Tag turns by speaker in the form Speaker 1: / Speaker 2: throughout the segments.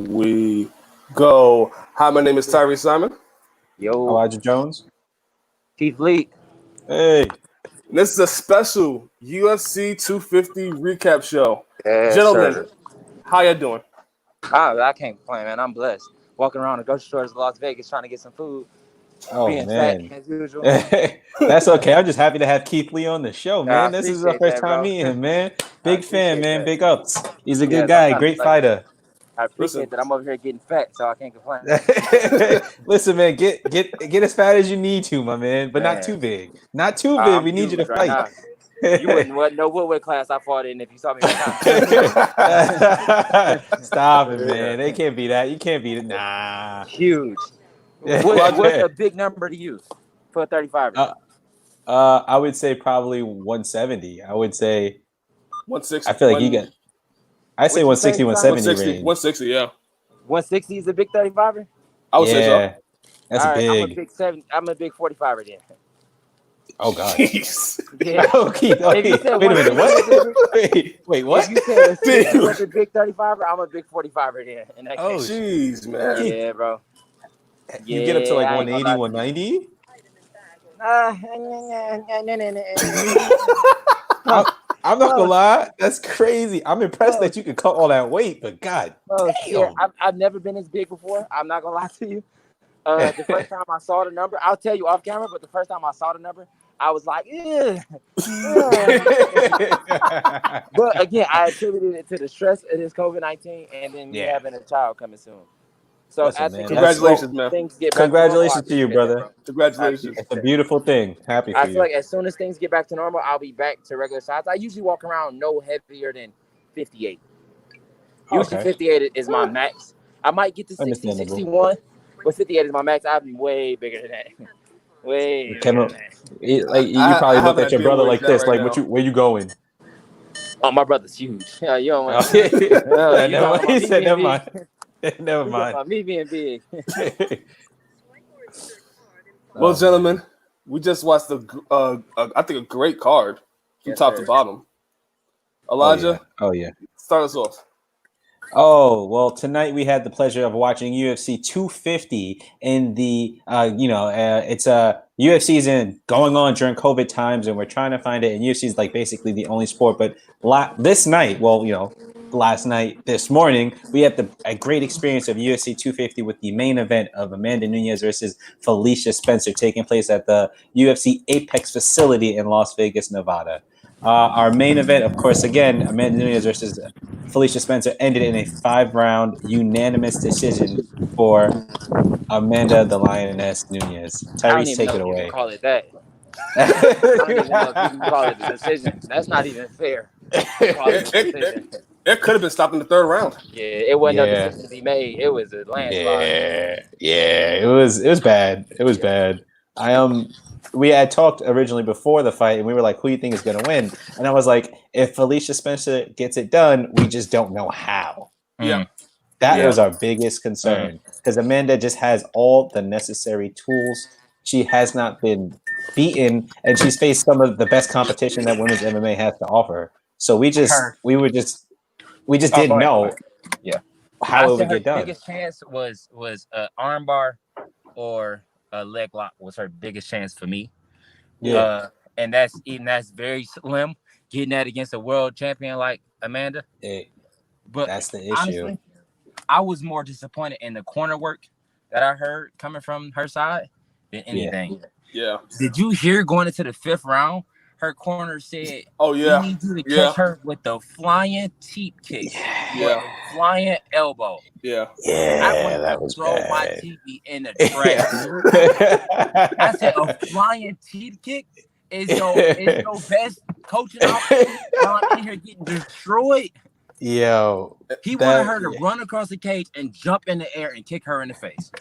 Speaker 1: We go. Hi, my name is Tyriece Simon.
Speaker 2: Yo,
Speaker 3: Elijah Jones.
Speaker 2: Keith Lee.
Speaker 3: Hey.
Speaker 1: And this is a special UFC 250 recap show.
Speaker 2: Yes,
Speaker 1: Gentlemen,
Speaker 2: sir.
Speaker 1: how you doing?
Speaker 2: I can't complain, man. I'm blessed. Walking around the grocery stores of Las Vegas trying to get some food.
Speaker 3: Oh,
Speaker 2: being
Speaker 3: man.
Speaker 2: fat as usual.
Speaker 3: That's okay. I'm just happy to have Keith Lee on the show, man.
Speaker 2: I
Speaker 3: This is our
Speaker 2: appreciate
Speaker 3: first
Speaker 2: that,
Speaker 3: time
Speaker 2: bro.
Speaker 3: meeting him, man. Big fan, man.
Speaker 2: that.
Speaker 3: Big ups. He's a good
Speaker 2: Yes,
Speaker 3: guy. Great fighter.
Speaker 2: I appreciate that. I'm over here getting fat, so I can't complain.
Speaker 3: Listen, man, get as fat as you need to, my man, but not too big. Not too big.
Speaker 2: I'm
Speaker 3: We need you to
Speaker 2: right
Speaker 3: fight.
Speaker 2: You wouldn't know what weight class I fought in if you saw me right now.
Speaker 3: Stop it, man. They can't be that. You can't beat it. Nah.
Speaker 2: Huge. What's a big number to use for a 35?
Speaker 3: I would say probably 170. I would say
Speaker 1: 160.
Speaker 3: I feel like you get. I say 160, 170
Speaker 1: 160, yeah.
Speaker 2: 160 is a big 35er?
Speaker 1: I would say so.
Speaker 3: That's
Speaker 2: all right,
Speaker 3: big.
Speaker 2: I'm a big 45er then.
Speaker 3: Oh God.
Speaker 1: Jeez.
Speaker 2: Yeah.
Speaker 3: Okay. Wait a minute. What? Wait. What?
Speaker 2: If you said a big 35er, I'm a big 45er then. In that case.
Speaker 1: Jeez, man.
Speaker 2: Yeah, bro.
Speaker 3: You get up to like 180, 190? I'm not gonna lie, that's crazy. I'm impressed that you could cut all that weight, but God damn.
Speaker 2: Yeah, I've never been as big before. I'm not gonna lie to you. The first time I saw the number, I'll tell you off camera, but the first time I saw the number, I was like, But again, I attributed it to the stress of this COVID-19 and then me having a child coming soon. So
Speaker 1: congratulations, man.
Speaker 3: Congratulations to you, brother.
Speaker 1: Congratulations.
Speaker 3: It's a beautiful thing. Happy for you.
Speaker 2: I feel like as soon as things get back to normal, I'll be back to regular size. I usually walk around no heavier than 58. Usually 58 is my max. I might get to 60, 61, but 58 is my max. I'll be way bigger than that. Way bigger than that.
Speaker 3: Like you probably look at your brother like this, like where you going?
Speaker 2: Oh, my brother's huge. Yeah, you don't want
Speaker 3: He said, never mind. Never mind.
Speaker 2: Me being big.
Speaker 1: Well, gentlemen, we just watched I think a great card from top to bottom. Elijah,
Speaker 3: oh yeah,
Speaker 1: start us off.
Speaker 3: Oh, well, tonight we had the pleasure of watching UFC 250 in the, it's UFC's going on during COVID times, and we're trying to find it, and UFC is like basically the only sport. But this night, last night, this morning, we had a great experience of UFC 250 with the main event of Amanda Nunes versus Felicia Spencer taking place at the UFC Apex facility in Las Vegas, Nevada. Our main event, of course, again, Amanda Nunes versus Felicia Spencer ended in a 5-round unanimous decision for Amanda the Lioness Nunes. Tyreece, take it away.
Speaker 2: You can call it that. I don't even know if you can call it a decision. That's not even fair.
Speaker 1: It could have been stopped in the 3rd round.
Speaker 2: Yeah, it wasn't no decision to be made. It was a landslide.
Speaker 3: Yeah, it was bad. It was bad. We had talked originally before the fight, and we were like, who do you think is going to win? And I was like, if Felicia Spencer gets it done, we just don't know how.
Speaker 1: Yeah.
Speaker 3: That was our biggest concern, because Amanda just has all the necessary tools. She has not been beaten, and she's faced some of the best competition that women's MMA has to offer. So we just didn't know how it would get done.
Speaker 2: Her biggest chance was an armbar or a leg lock was her biggest chance for me.
Speaker 3: Yeah.
Speaker 2: And that's very slim, getting that against a world champion like Amanda. But
Speaker 3: that's the issue.
Speaker 2: Honestly, I was more disappointed in the corner work that I heard coming from her side than anything.
Speaker 1: Yeah.
Speaker 2: Did you hear going into the 5th round? Her corner said,
Speaker 1: "Oh yeah,
Speaker 2: we need you to catch her with the flying teep kick, flying elbow."
Speaker 3: Yeah,
Speaker 2: I want
Speaker 3: that
Speaker 2: to
Speaker 3: was
Speaker 2: throw
Speaker 3: bad.
Speaker 2: my TV in the trash. I said, "A flying teep kick is your best coaching option." I'm in here getting destroyed.
Speaker 3: Yo,
Speaker 2: he wanted her to run across the cage and jump in the air and kick her in the face.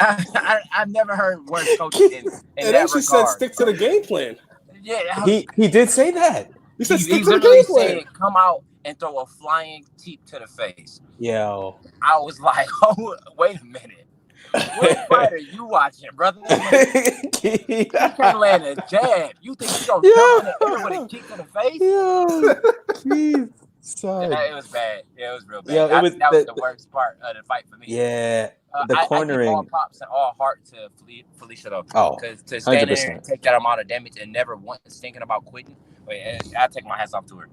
Speaker 2: I've never heard worse coaching in
Speaker 1: and
Speaker 2: that
Speaker 1: she said stick to the game plan.
Speaker 2: Yeah,
Speaker 3: he did say that.
Speaker 1: He said stick to the game plan.
Speaker 2: Come out and throw a flying teep to the face.
Speaker 3: Yo,
Speaker 2: I was like, oh, wait a minute. What fight are you watching, brother? You can't land a jab. You think you're going to jump in the air with a kick to the face?
Speaker 3: Yo, jeez. Son.
Speaker 2: It was bad. It was real bad.
Speaker 3: Yeah,
Speaker 2: That was the worst part of the fight for me.
Speaker 3: Yeah, the
Speaker 2: I give
Speaker 3: cornering.
Speaker 2: all props and all heart to Felicia though.
Speaker 3: Oh,
Speaker 2: because to stand
Speaker 3: 100%.
Speaker 2: there and take that amount of damage and never once thinking about quitting. I take my hats off to her.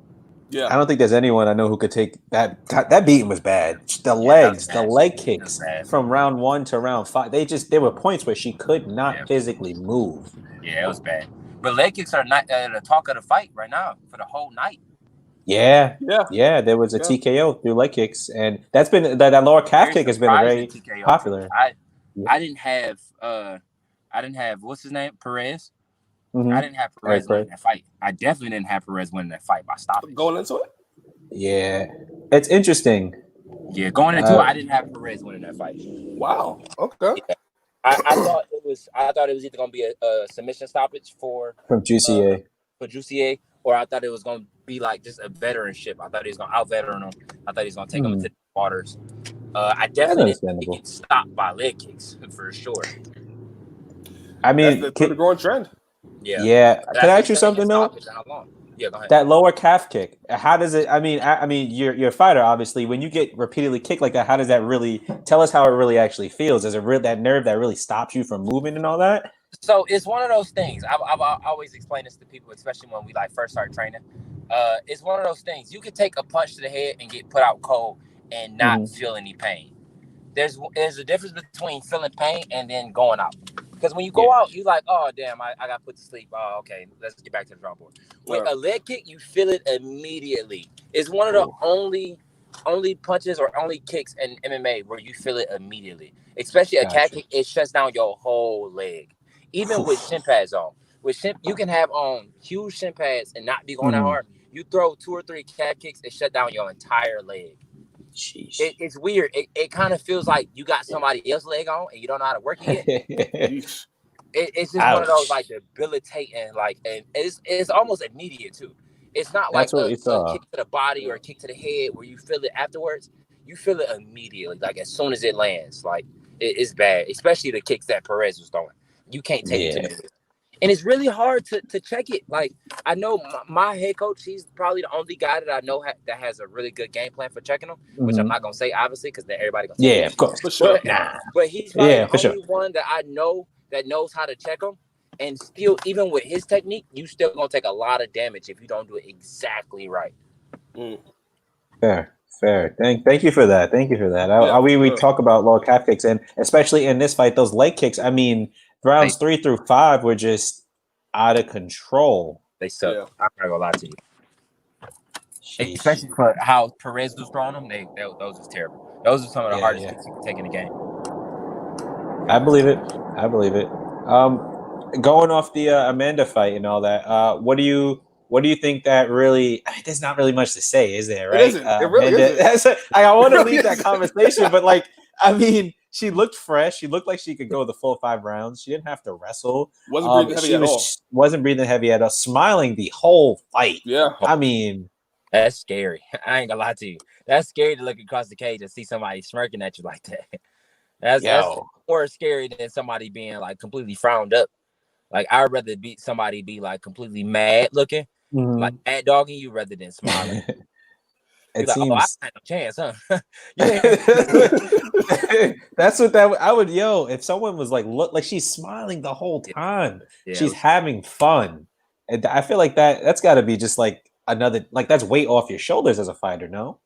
Speaker 1: Yeah,
Speaker 3: I don't think there's anyone I know who could take that. That beating was bad. The legs, the leg kicks from round 1 to round 5. There were points where she could not physically move.
Speaker 2: Yeah, it was bad. But leg kicks are not the talk of the fight right now for the whole night.
Speaker 3: Yeah. There was a TKO through leg kicks, and that's been that lower calf kick has been very popular.
Speaker 2: I didn't have what's his name, Perez. Mm-hmm. I didn't have Perez winning that fight. I definitely didn't have Perez winning that fight by stoppage.
Speaker 1: Going into it?
Speaker 3: Yeah, it's interesting.
Speaker 2: Yeah, going into it, I didn't have Perez winning that fight.
Speaker 1: Wow. Okay.
Speaker 2: Yeah. I thought it was either gonna be a submission stoppage from Jussier, or I thought it was gonna be like just a veteranship. I thought he was gonna out-veteran him. I thought he was gonna take him into the waters. I definitely didn't get stopped by leg kicks for sure.
Speaker 3: I mean,
Speaker 1: that's the growing trend.
Speaker 3: Yeah. Can I ask you something though?
Speaker 2: Yeah, go ahead.
Speaker 3: That lower calf kick, how does it? I mean, you're a fighter, obviously. When you get repeatedly kicked like that, how does that really tell us how it really actually feels? Is it that nerve that really stops you from moving and all that?
Speaker 2: So it's one of those things. I've always explained this to people, especially when we first start training. It's one of those things. You could take a punch to the head and get put out cold and not feel any pain. There's a difference between feeling pain and then going out. Because when you go out, you like, oh, damn, I got put to sleep. Oh, okay, let's get back to the drawing board. With a leg kick, you feel it immediately. It's one of the only punches or only kicks in MMA where you feel it immediately. Especially a calf kick, it shuts down your whole leg. Even with shin pads on. You can have on huge shin pads and not be going that hard. You throw 2 or 3 calf kicks, it shut down your entire leg. It's weird. It kind of feels like you got somebody else's leg on and you don't know how to work it yet. It's just one of those debilitating, and it's almost immediate too. It's not like a kick to the body or a kick to the head where you feel it afterwards. You feel it immediately, as soon as it lands. It's bad, especially the kicks that Perez was throwing. You can't take it to the and it's really hard to check it. I know my head coach, he's probably the only guy that I know that has a really good game plan for checking them, which I'm not going to say, obviously, because then everybody going to say
Speaker 3: of course. For sure.
Speaker 2: But he's probably the only one that I know that knows how to check them. And still, even with his technique, you still going to take a lot of damage if you don't do it exactly right.
Speaker 3: Fair. Thank you for that. We talk about lower calf kicks, and especially in this fight, those leg kicks, I mean, rounds 3 through 5 were just out of control.
Speaker 2: They suck. Yeah. I'm not gonna lie to you. Especially for how Perez was throwing them, those was terrible. Those are some of the hardest kicks you can take in the game.
Speaker 3: I believe it. Going off the Amanda fight and all that, what do you think that really? I mean, there's not really much to say, is there? Right? It
Speaker 1: isn't. It really isn't.
Speaker 3: I want to leave that conversation, but I mean. She looked fresh. She looked like she could go the full 5 rounds. She didn't have to wrestle.
Speaker 1: Wasn't breathing heavy at all.
Speaker 3: Wasn't breathing heavy at all. Smiling the whole fight.
Speaker 1: Yeah.
Speaker 3: I mean.
Speaker 2: That's scary. I ain't gonna lie to you. That's scary to look across the cage and see somebody smirking at you like that. That's more scary than somebody being completely frowned up. I'd rather somebody be completely mad looking, mad dogging you rather than smiling.
Speaker 3: It seems
Speaker 2: I had no chance, huh?
Speaker 3: That's what I would. If someone was look like she's smiling the whole time, she's having fun, and I feel like that's got to be just another that's weight off your shoulders as a fighter, no?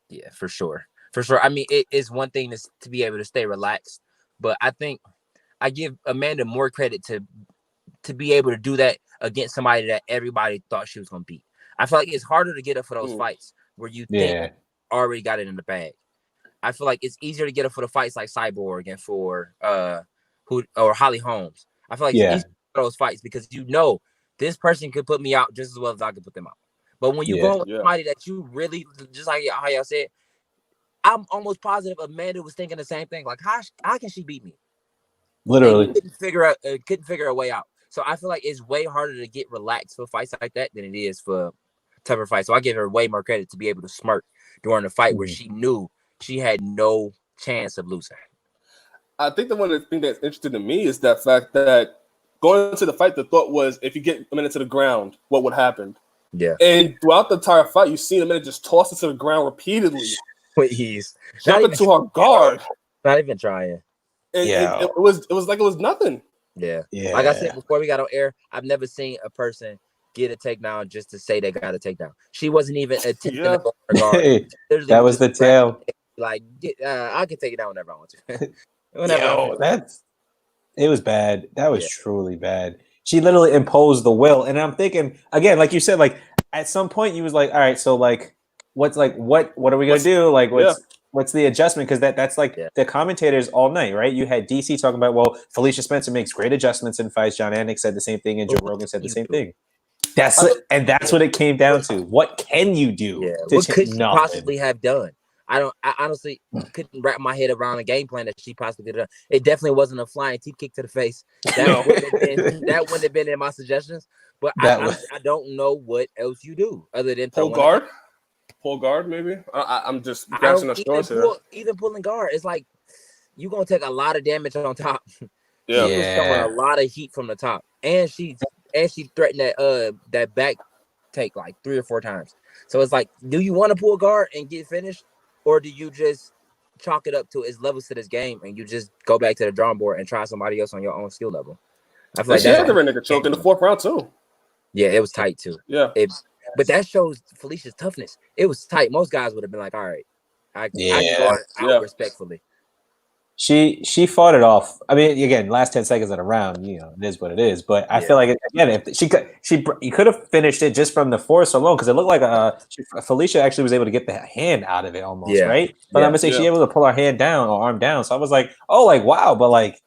Speaker 2: Yeah, for sure. I mean, it is one thing to be able to stay relaxed, but I think I give Amanda more credit to be able to do that against somebody that everybody thought she was going to beat. I feel like it's harder to get up for those fights where you think already got it in the bag. I feel like it's easier to get up for the fights like Cyborg and for Holly Holmes. I feel like it's easier for those fights because this person could put me out just as well as I could put them out. But when you go with somebody that you really, just like how y'all said, I'm almost positive Amanda was thinking the same thing. How can she beat me?
Speaker 3: Literally,
Speaker 2: couldn't figure a way out. So I feel like it's way harder to get relaxed for fights like that than it is for tougher fights. So I give her way more credit to be able to smirk during the fight where she knew she had no chance of losing.
Speaker 1: I think the one thing that's interesting to me is that fact that going into the fight, the thought was if you get Amanda to the ground, what would happen?
Speaker 2: Yeah.
Speaker 1: And throughout the entire fight, you see Amanda just toss it to the ground repeatedly.
Speaker 2: He's
Speaker 1: jumping to her guard.
Speaker 2: Not even trying.
Speaker 1: And it was like it was nothing.
Speaker 2: Yeah. Like I said before we got on air, I've never seen a person get a takedown just to say they got a takedown. She wasn't even attempting to go her guard.
Speaker 3: That was the tail.
Speaker 2: Like, I can take it down whenever I want to.
Speaker 3: It was bad. That was truly bad. She literally imposed the will, and I'm thinking again, like you said, like at some point you was like, all right, so like, what are we gonna do? Like, what's the adjustment? Because that's like the commentators all night, right? You had DC talking about, well, Felicia Spencer makes great adjustments in fights. John Anik said the same thing, and Joe Rogan said the same thing. That's what it came down to. What can you do?
Speaker 2: Yeah. What could she possibly have done? I honestly couldn't wrap my head around a game plan that she possibly could have done. It definitely wasn't a flying teeth kick to the face. That wouldn't have been in my suggestions. But I don't know what else you do other than
Speaker 1: pull guard. Pull guard, maybe. I'm just grasping the straws here.
Speaker 2: Even pulling guard, it's like you're gonna take a lot of damage on top.
Speaker 1: Yeah,
Speaker 2: she was throwing a lot of heat from the top, and she threatened that back take like 3 or 4 times. So it's like, do you want to pull guard and get finished? Or do you just chalk it up to its levels to this game and you just go back to the drawing board and try somebody else on your own skill level? I feel like
Speaker 1: she had the nigga choked in the 4th round too.
Speaker 2: Yeah, it was tight too.
Speaker 1: Yeah.
Speaker 2: But that shows Felicia's toughness. It was tight. Most guys would have been like, all right, I can go out respectfully.
Speaker 3: She fought it off. I mean, again, last 10 seconds of the round, it is what it is. But I feel like again, if you could have finished it just from the force alone, because it looked like Felicia actually was able to get the hand out of it almost, right? But I'm gonna say she able to pull her hand down or arm down. So I was like, oh, like wow, but like,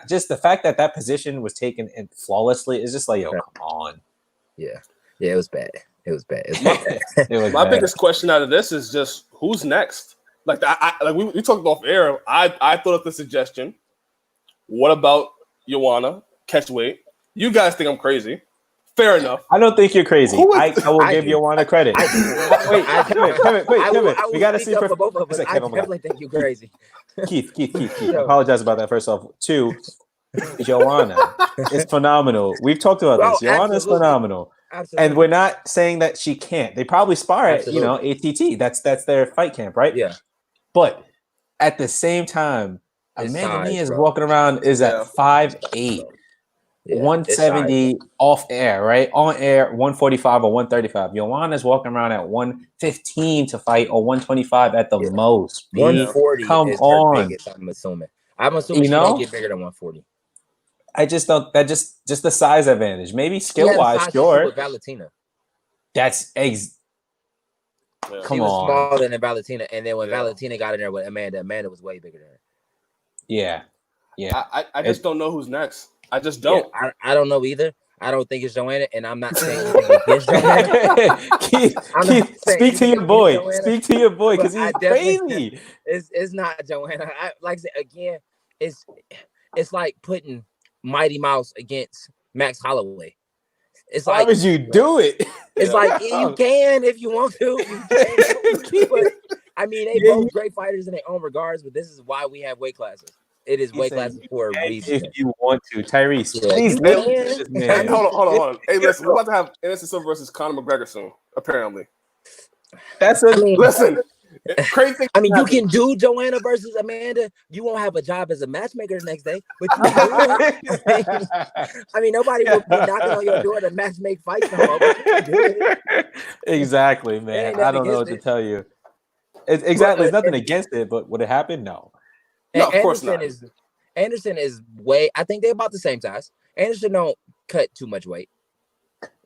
Speaker 3: just the fact that position was taken and flawlessly is just like, yo, come on.
Speaker 2: Yeah, it was bad. It was bad.
Speaker 1: My biggest question out of this is just who's next. Like we talked off air. I thought of the suggestion. What about Joanna catch weight? You guys think I'm crazy? Fair enough.
Speaker 3: I don't think you're crazy. I will give Joanna credit. Wait, Kevin. We got to see for
Speaker 2: both of us. I definitely think you're crazy.
Speaker 3: Keith. I apologize about that. First off, 2, Joanna is phenomenal. We've talked about this. Joanna is phenomenal. Absolutely. And we're not saying that she can't. They probably spar at ATT. That's their fight camp, right?
Speaker 2: Yeah.
Speaker 3: But at the same time, Amanda Nunes walking around is at 5'8", 170 off air, right? On air, 145 or 135. Joanna's walking around at 115 to fight or 125 at the most.
Speaker 2: 140
Speaker 3: Come
Speaker 2: is
Speaker 3: on.
Speaker 2: her biggest, I'm assuming she don't get bigger than 140.
Speaker 3: I just don't. That just the size advantage. Maybe skill wise, sure.
Speaker 2: With Valentina.
Speaker 3: That's
Speaker 2: Come on. Smaller than Valentina, and then when Valentina got in there with Amanda was way bigger than her.
Speaker 3: Yeah.
Speaker 1: I just don't know who's next. I just don't.
Speaker 2: Yeah, I don't know either. I don't think it's Joanna, and I'm not saying against Joanna.
Speaker 3: Keith, speak to your boy. Speak to your boy because he's crazy.
Speaker 2: It's not Joanna. Like I said again, it's like putting Mighty Mouse against Max Holloway. It's
Speaker 3: why would you do it?
Speaker 2: It's like you can if you want to. You can. But, I mean, they both great fighters in their own regards, but this is why we have weight classes. It is weight classes for a reason.
Speaker 3: If you want to, Tyriece, please.
Speaker 1: Hey, hold on. Hey, listen, we're about to have Anderson Silva versus Conor McGregor soon. Apparently, listen. Crazy.
Speaker 2: I mean, you can do Joanna versus Amanda. You won't have a job as a matchmaker the next day, but you can. I mean, nobody will be knocking on your door to matchmake fights no more. But you can do it.
Speaker 3: Exactly, man. I don't know what to tell you. Exactly, there's nothing against it, but would it happen? No.
Speaker 1: No, of course not.
Speaker 2: Anderson is way. I think they're about the same size. Anderson don't cut too much weight.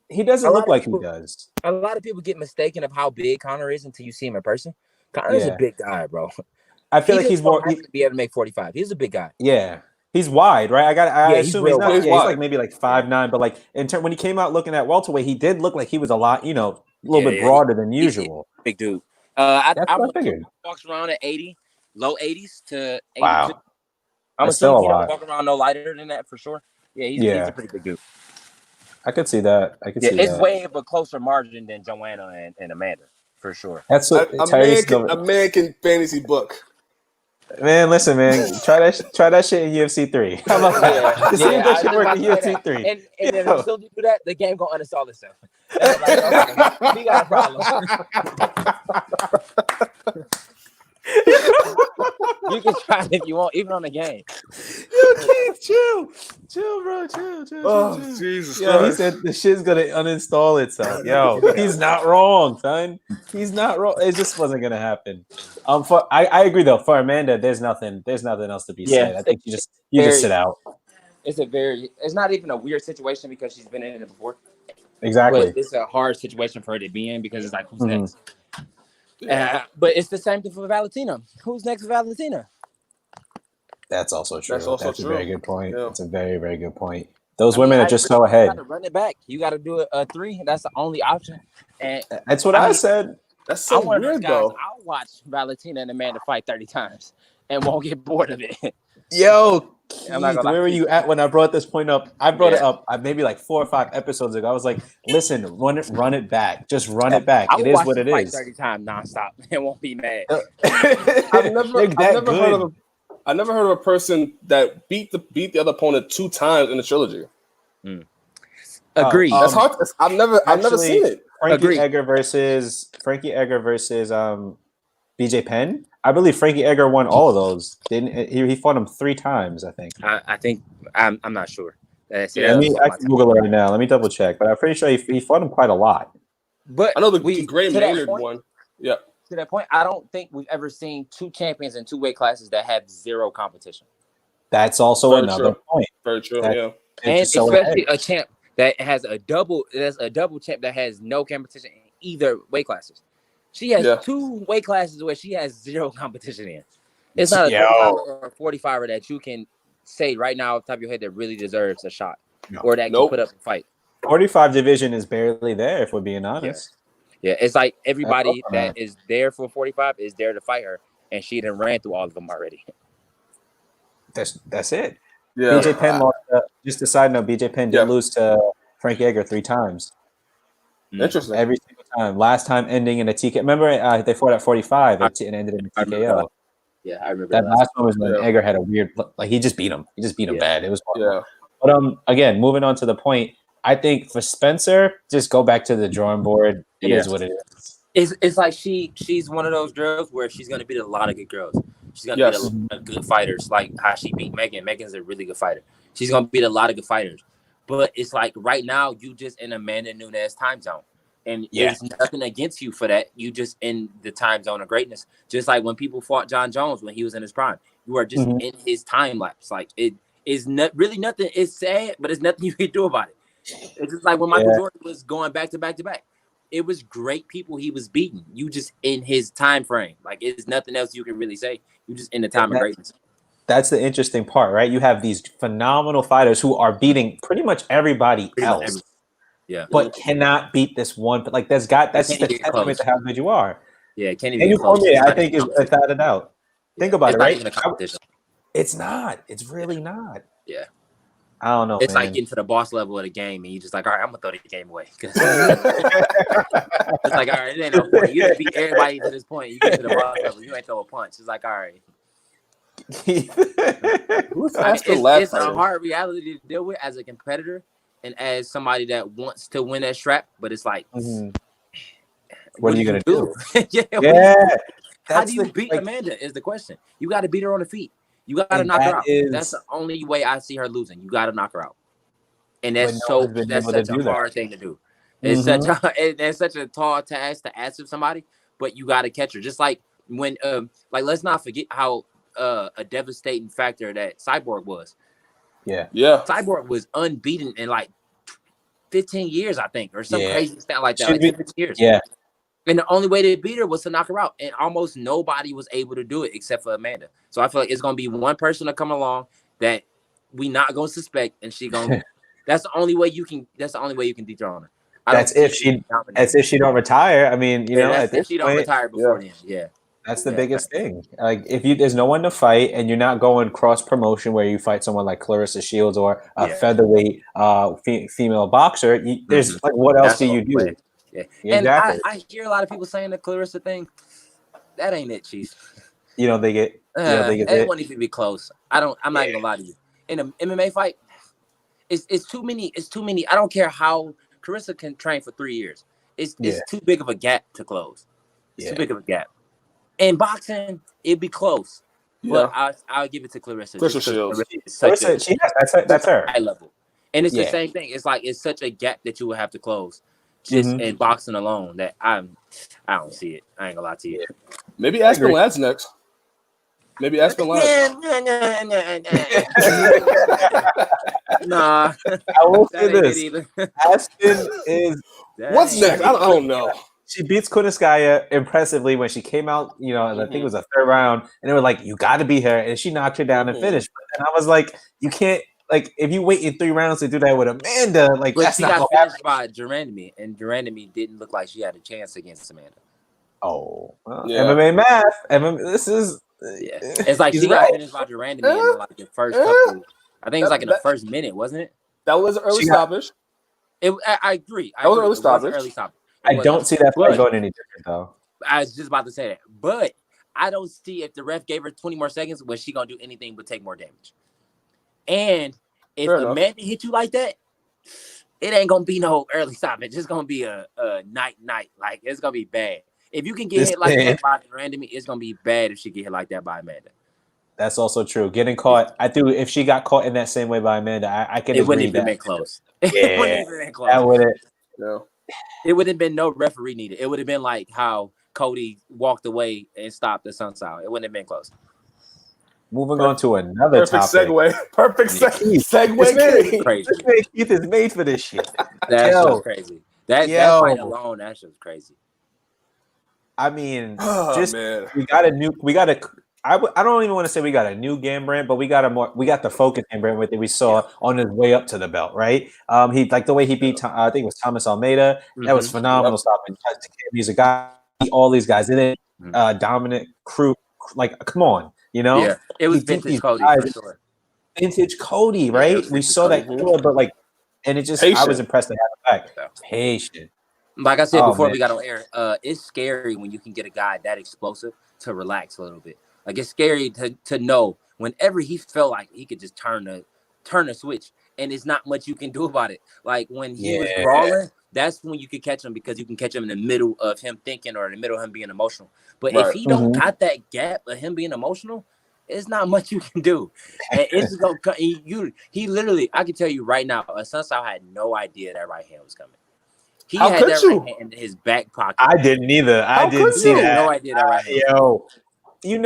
Speaker 3: He doesn't look like he does.
Speaker 2: A lot of people get mistaken of how big Conor is until you see him in person. Conor's a big guy, bro.
Speaker 3: I feel like he's more
Speaker 2: to be able to make 45. He's a big guy.
Speaker 3: Yeah, he's wide, right? I assume he's not.
Speaker 1: He's
Speaker 3: like maybe like 5'9", but like when he came out looking at welterweight, he did look like he was a lot, a little bit broader than usual.
Speaker 2: Big dude.
Speaker 3: I figured.
Speaker 2: Walks around at 80, low 80s to 82.
Speaker 3: Wow.
Speaker 2: I'm assuming he don't walk around no lighter than that for sure. Yeah, he's a pretty big dude.
Speaker 3: I could see that.
Speaker 2: It's way of a closer margin than Joanna and Amanda, for sure.
Speaker 3: That's what
Speaker 1: American fantasy book.
Speaker 3: Man, listen, man. Try that shit in UFC 3. How about that? See if that shit work in UFC 3.
Speaker 2: And then as soon as you do that, the game gonna uninstall itself. And like, okay, we got a problem. You can try it if you want, even on the game.
Speaker 3: Yo, Keith, chill, bro, chill.
Speaker 1: Oh, Jesus
Speaker 3: Yo,
Speaker 1: Christ.
Speaker 3: he said the shit's gonna uninstall itself. Yo, he's not wrong, son. He's not wrong. It just wasn't gonna happen. I agree though. For Amanda, there's nothing else to be said. I think you just sit out.
Speaker 2: It's not even a weird situation because she's been in it before.
Speaker 3: Exactly.
Speaker 2: But it's a hard situation for her to be in because it's like, who's next? But it's the same thing for Valentina. Who's next for Valentina?
Speaker 3: That's also true. That's a very good point.
Speaker 1: Yeah.
Speaker 3: That's a very, very good point. Those women are just so ahead.
Speaker 2: You got to run it back. You got to do a 3. That's the only option. And
Speaker 3: that's what I said.
Speaker 1: That's so weird, though.
Speaker 2: I'll watch Valentina and Amanda fight 30 times and won't get bored of it.
Speaker 3: Yo, Keith, where were you at when I brought this point up? I brought it up maybe like 4 or 5 episodes ago. I was like, listen, run it back. Just run it back. It is what it is.
Speaker 2: 30 times nonstop and won't be mad.
Speaker 1: I've never heard of a person that beat the other opponent 2 times in the trilogy.
Speaker 2: Agreed.
Speaker 1: That's hard. I've never seen it.
Speaker 3: Frankie Edgar versus BJ Penn. I believe Frankie Edgar won all of those. Didn't he? Fought him 3 times, I think.
Speaker 2: I think I'm not sure.
Speaker 3: I can Google it right now. Let me double check, but I'm pretty sure he fought him quite a lot.
Speaker 2: But
Speaker 1: I know the Gray Maynard one. Yeah.
Speaker 2: To that point, I don't think we've ever seen 2 champions in 2 weight classes that have 0 competition.
Speaker 3: That's also another point.
Speaker 1: Very true. Yeah.
Speaker 2: And especially a champ that has a double champ that has no competition in either weight classes. She has 2 weight classes where she has 0 competition in. It's not a 35 or a 45er that you can say right now off the top of your head that really deserves a shot or that can put up a fight.
Speaker 3: 45 division is barely there, if we're being honest.
Speaker 2: Yeah, it's like everybody that is there for 45 is there to fight her, and she done ran through all of them already.
Speaker 3: That's it.
Speaker 1: Yeah.
Speaker 3: BJ Penn lost. Just a side note: BJ Penn did lose to Frankie Edgar 3 times.
Speaker 1: Interesting.
Speaker 3: Every single time. Last time ending in a TKO. Remember, they fought at 45 and ended in a TKO.
Speaker 2: Yeah, I remember
Speaker 3: that last one was when Edgar had a weird, like he just beat him. He just beat him bad. It was horrible. But again, moving on to the point, I think for Spencer, just go back to the drawing board. It is what it is.
Speaker 2: It's like she's one of those girls where she's gonna beat a lot of good girls. She's gonna beat a lot of good fighters, like how she beat Megan. Megan's a really good fighter. She's gonna beat a lot of good fighters. But it's like right now you just in Amanda Nunes time zone. And there's nothing against you for that. You just in the time zone of greatness. Just like when people fought John Jones when he was in his prime. You are just in his time lapse. Like it is not really nothing. It's sad, but there's nothing you can do about it. It's just like when Michael Jordan was going back to back to back. It was great people he was beating. You just in his time frame. Like it's nothing else you can really say. You just in the time of greatness.
Speaker 3: That's the interesting part, right? You have these phenomenal fighters who are beating pretty much everybody else.
Speaker 2: Yeah,
Speaker 3: but cannot beat this one. But like that's just a testament to how good you are.
Speaker 2: Yeah, can't even.
Speaker 3: I think is without a doubt. Think about it, right?
Speaker 2: Even a competition.
Speaker 3: It's not. It's really not.
Speaker 2: Yeah.
Speaker 3: I don't know.
Speaker 2: It's like getting to the boss level of the game, and you just like, all right, I'm gonna throw the game away. It's like, all right, it ain't no point. You just beat everybody to this point. You get to the boss level, you ain't throw a punch. It's like, all right. It's a hard reality to deal with as a competitor. And as somebody that wants to win that strap, but it's like,
Speaker 3: what are you gonna do?
Speaker 2: How do you beat Amanda? Is the question. You got to beat her on the feet. You got to knock her out. That's the only way I see her losing. You got to knock her out, and that's such a hard thing to do. It's such a tall task to ask of somebody, but you got to catch her. Just like when, let's not forget how a devastating factor that Cyborg was.
Speaker 3: Yeah.
Speaker 2: Cyborg was unbeaten in like 15 years, I think, or some crazy stuff like that. Like 15 years.
Speaker 3: Yeah.
Speaker 2: And the only way to beat her was to knock her out. And almost nobody was able to do it except for Amanda. So I feel like it's gonna be one person to come along that we not gonna suspect, and she gonna that's the only way you can dethrone her.
Speaker 3: That's if she don't retire. I mean, you know,
Speaker 2: if she don't retire before then. Yeah.
Speaker 3: That's the biggest thing. Like, if there's no one to fight, and you're not going cross promotion where you fight someone like Clarissa Shields or a featherweight female boxer, there's like, what else do you do?
Speaker 2: Yeah, exactly. And I hear a lot of people saying the Clarissa thing. That ain't it, Chief.
Speaker 3: they get.
Speaker 2: It won't even be close. I'm not even gonna lie to you. In an MMA fight, it's too many. It's too many. I don't care how Carissa can train for 3 years. It's too big of a gap to close. It's too big of a gap. In boxing, it'd be close. But I'll give it to Clarissa.
Speaker 1: Clarissa Shields.
Speaker 3: That's her.
Speaker 2: High level. And it's the same thing. It's like it's such a gap that you would have to close. Just in boxing alone, that I don't see it. I ain't gonna lie to you.
Speaker 1: Maybe Aspen Ladd's next. Maybe Aspen Ladd.
Speaker 2: Nah.
Speaker 3: I will say this. Aspen is
Speaker 1: what's next? I don't know.
Speaker 3: She beats Kuniskaya impressively when she came out, I think it was a third round, and they were like, you got to be her, and she knocked her down and finished. And I was like, you can't, like, if you wait in 3 rounds to do that with Amanda, like,
Speaker 2: but
Speaker 3: that's
Speaker 2: she
Speaker 3: not
Speaker 2: got finished by Durandamy, and Durandamy didn't look like she had a chance against Amanda.
Speaker 3: Oh, MMA math. This is
Speaker 2: it's like she got finished by Durandamy in like the first couple. I think it was like in the first minute, wasn't it?
Speaker 1: That was an early stoppage.
Speaker 2: I agree.
Speaker 1: That was an early stoppage.
Speaker 3: I don't see that fight going any different though.
Speaker 2: I was just about to say that, but I don't see if the ref gave her 20 more seconds, was she gonna do anything but take more damage? And if Amanda hit you like that, it ain't gonna be no early stoppage. It's gonna be a night. Like it's gonna be bad. If you can get hit like that by Durandamy, it's gonna be bad if she get hit like that by Amanda.
Speaker 3: That's also true. Getting caught, I think if she got caught in that same way by Amanda, I can.
Speaker 2: It wouldn't even been close.
Speaker 3: Yeah,
Speaker 2: it wouldn't even been close.
Speaker 3: That wouldn't.
Speaker 1: No.
Speaker 2: It would have been no referee needed. It would have been like how Cody walked away and stopped the sunsound. It wouldn't have been close.
Speaker 3: Moving on to another topic.
Speaker 1: Perfect segue.
Speaker 2: Crazy.
Speaker 3: Keith is made for this shit.
Speaker 2: That's just crazy. That fight alone, that's just crazy.
Speaker 3: I mean, we got a. I don't even want to say we got a new Gambrandt, but we got the focus Gambrandt with it we saw on his way up to the belt, right? He like the way he beat, I think it was Thomas Almeida. That was phenomenal stopping. He's a guy, all these guys in it, dominant crew. Like, come on,
Speaker 2: Yeah, it was vintage Cody for sure.
Speaker 3: Vintage Cody, right? We saw that, but like, and it just, I was impressed to have it back. Patient.
Speaker 2: Like I said before we got on air, it's scary when you can get a guy that explosive to relax a little bit. Like it's scary to know whenever he felt like he could just turn the switch, and it's not much you can do about it. Like when he was brawling, that's when you could catch him because you can catch him in the middle of him thinking or in the middle of him being emotional. But if he don't got that gap of him being emotional, it's not much you can do. And it's gonna he literally, I can tell you right now, Sunsao had no idea that right hand was coming. He had that right hand in his back pocket.
Speaker 3: I didn't either. I didn't see that.
Speaker 2: No idea that right hand.
Speaker 3: Yo. He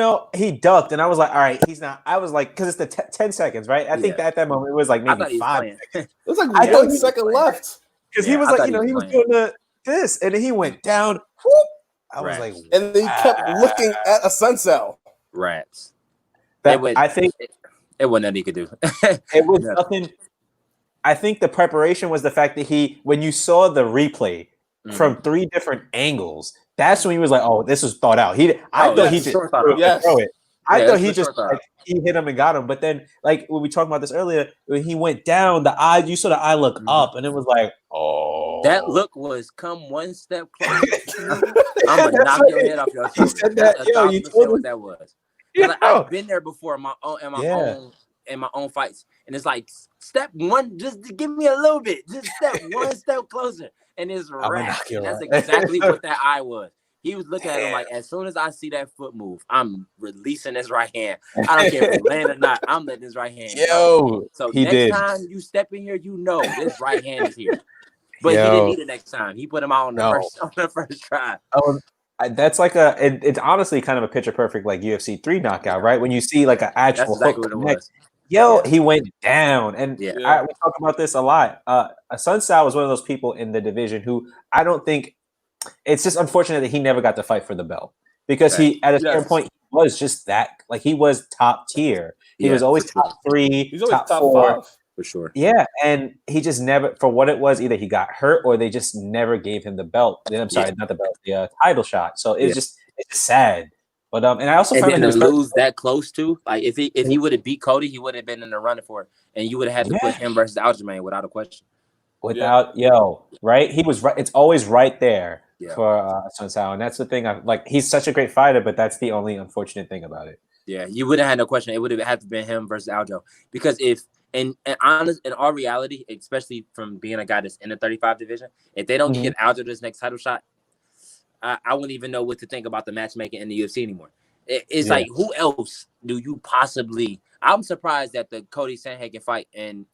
Speaker 3: ducked, and I was like, all right, he's not. I was like, because it's the 10 seconds, right? I think that at that moment, it was like maybe 5 seconds.
Speaker 1: It was like 1 second left.
Speaker 3: Because he was like, he was doing this, and then he went down. Whoop. I was like,
Speaker 1: and then he kept looking at a Sunsao.
Speaker 2: Rats.
Speaker 3: I think
Speaker 2: it wasn't nothing he could do.
Speaker 3: It was nothing. I think the preparation was the fact that when you saw the replay from 3 different angles, that's when he was like, "Oh, this was thought out." I thought he just throw it. I thought he just he hit him and got him. But then, like when we talked about this earlier, when he went down, you saw the eye look up, and it was like, "Oh."
Speaker 2: That look was come one step closer. I'm gonna knock your head off your shoulder.
Speaker 3: He said that. Yo, you told
Speaker 2: what that was. Like, I've been there before in my own fights, and it's like step one, just give me a little bit, just step one step closer. And it's wrapped. That's exactly what that eye was. He was looking at him like, as soon as I see that foot move, I'm releasing this right hand. I don't care if it's land or not. I'm letting this right hand go. So next time you step in here, this right hand is here. But he didn't need it next time. He put him out on the first try.
Speaker 3: That's like it's honestly kind of a picture perfect like UFC 3 knockout, right? When you see like an actual hook connect. He went down, and we talk about this a lot. Sunsao was one of those people in the division who I don't think it's just unfortunate that he never got to fight for the belt because he at a certain point he was just that like he was top tier. He was always top 3,
Speaker 1: he's always top
Speaker 3: 4
Speaker 1: 5
Speaker 2: for sure.
Speaker 3: Yeah, and he just never for what it was either he got hurt or they just never gave him the belt. I'm sorry, not the belt, the title shot. So it's just sad. But and I also found
Speaker 2: to lose that close to like if he would have beat Cody, he would have been in the running for it, and you would have had to put him versus Aljamain without a question.
Speaker 3: Right? He was right. It's always right there. for Sun Sao, and that's the thing. He's such a great fighter, but that's the only unfortunate thing about it.
Speaker 2: Yeah, you wouldn't have had no question. It would have had to been him versus Aljo, because if in all reality, especially from being a guy that's in the 35 division, if they don't get Aljo this next title shot, I wouldn't even know what to think about the matchmaking in the UFC anymore. It's like, who else do you possibly? I'm surprised that the Cody Sandhagen fight and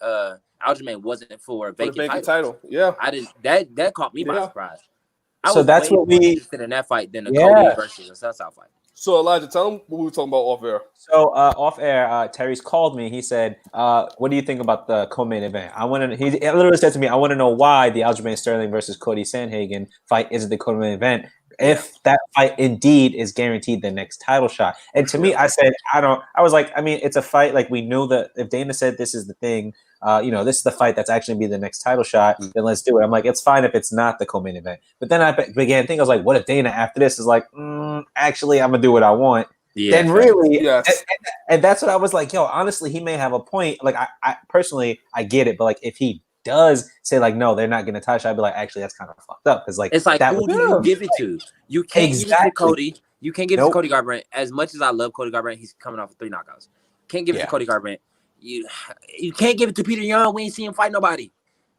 Speaker 2: Aljamain wasn't for a vacant title.
Speaker 1: Yeah,
Speaker 2: I didn't. That caught me by surprise. I
Speaker 3: was that's what we
Speaker 2: interested in that fight than the Cody versus the Sun South fight.
Speaker 1: So Elijah, tell them what we were talking about off air.
Speaker 3: So off air, Tyriece called me. He said, "What do you think about the co-main event?" He literally said to me, "I want to know why the Aljamain Sterling versus Cody Sandhagen fight isn't the co-main event. If that fight indeed is guaranteed the next title shot." And to me, I said, I was like, I mean, it's a fight. Like, we know that if Dana said this is the thing, this is the fight that's actually going to be the next title shot, then let's do it. I'm like, it's fine if it's not the co-main event. But then I began to think, I was like, what if Dana after this is like, actually, I'm going to do what I want. Yeah, then really, and that's what I was like, yo, honestly, he may have a point. Like, I personally, I get it. But like, if he does say like, no, they're not going to touch, I'd be like, actually, that's kind of fucked up, because like,
Speaker 2: it's like, who do you give it to? You can't give it to Cody. You can't give it to Cody Garbrandt. As much as I love Cody Garbrandt, he's coming off of 3 knockouts. Can't give it to Cody Garbrandt. You can't give it to Peter Yan. We ain't seen him fight nobody.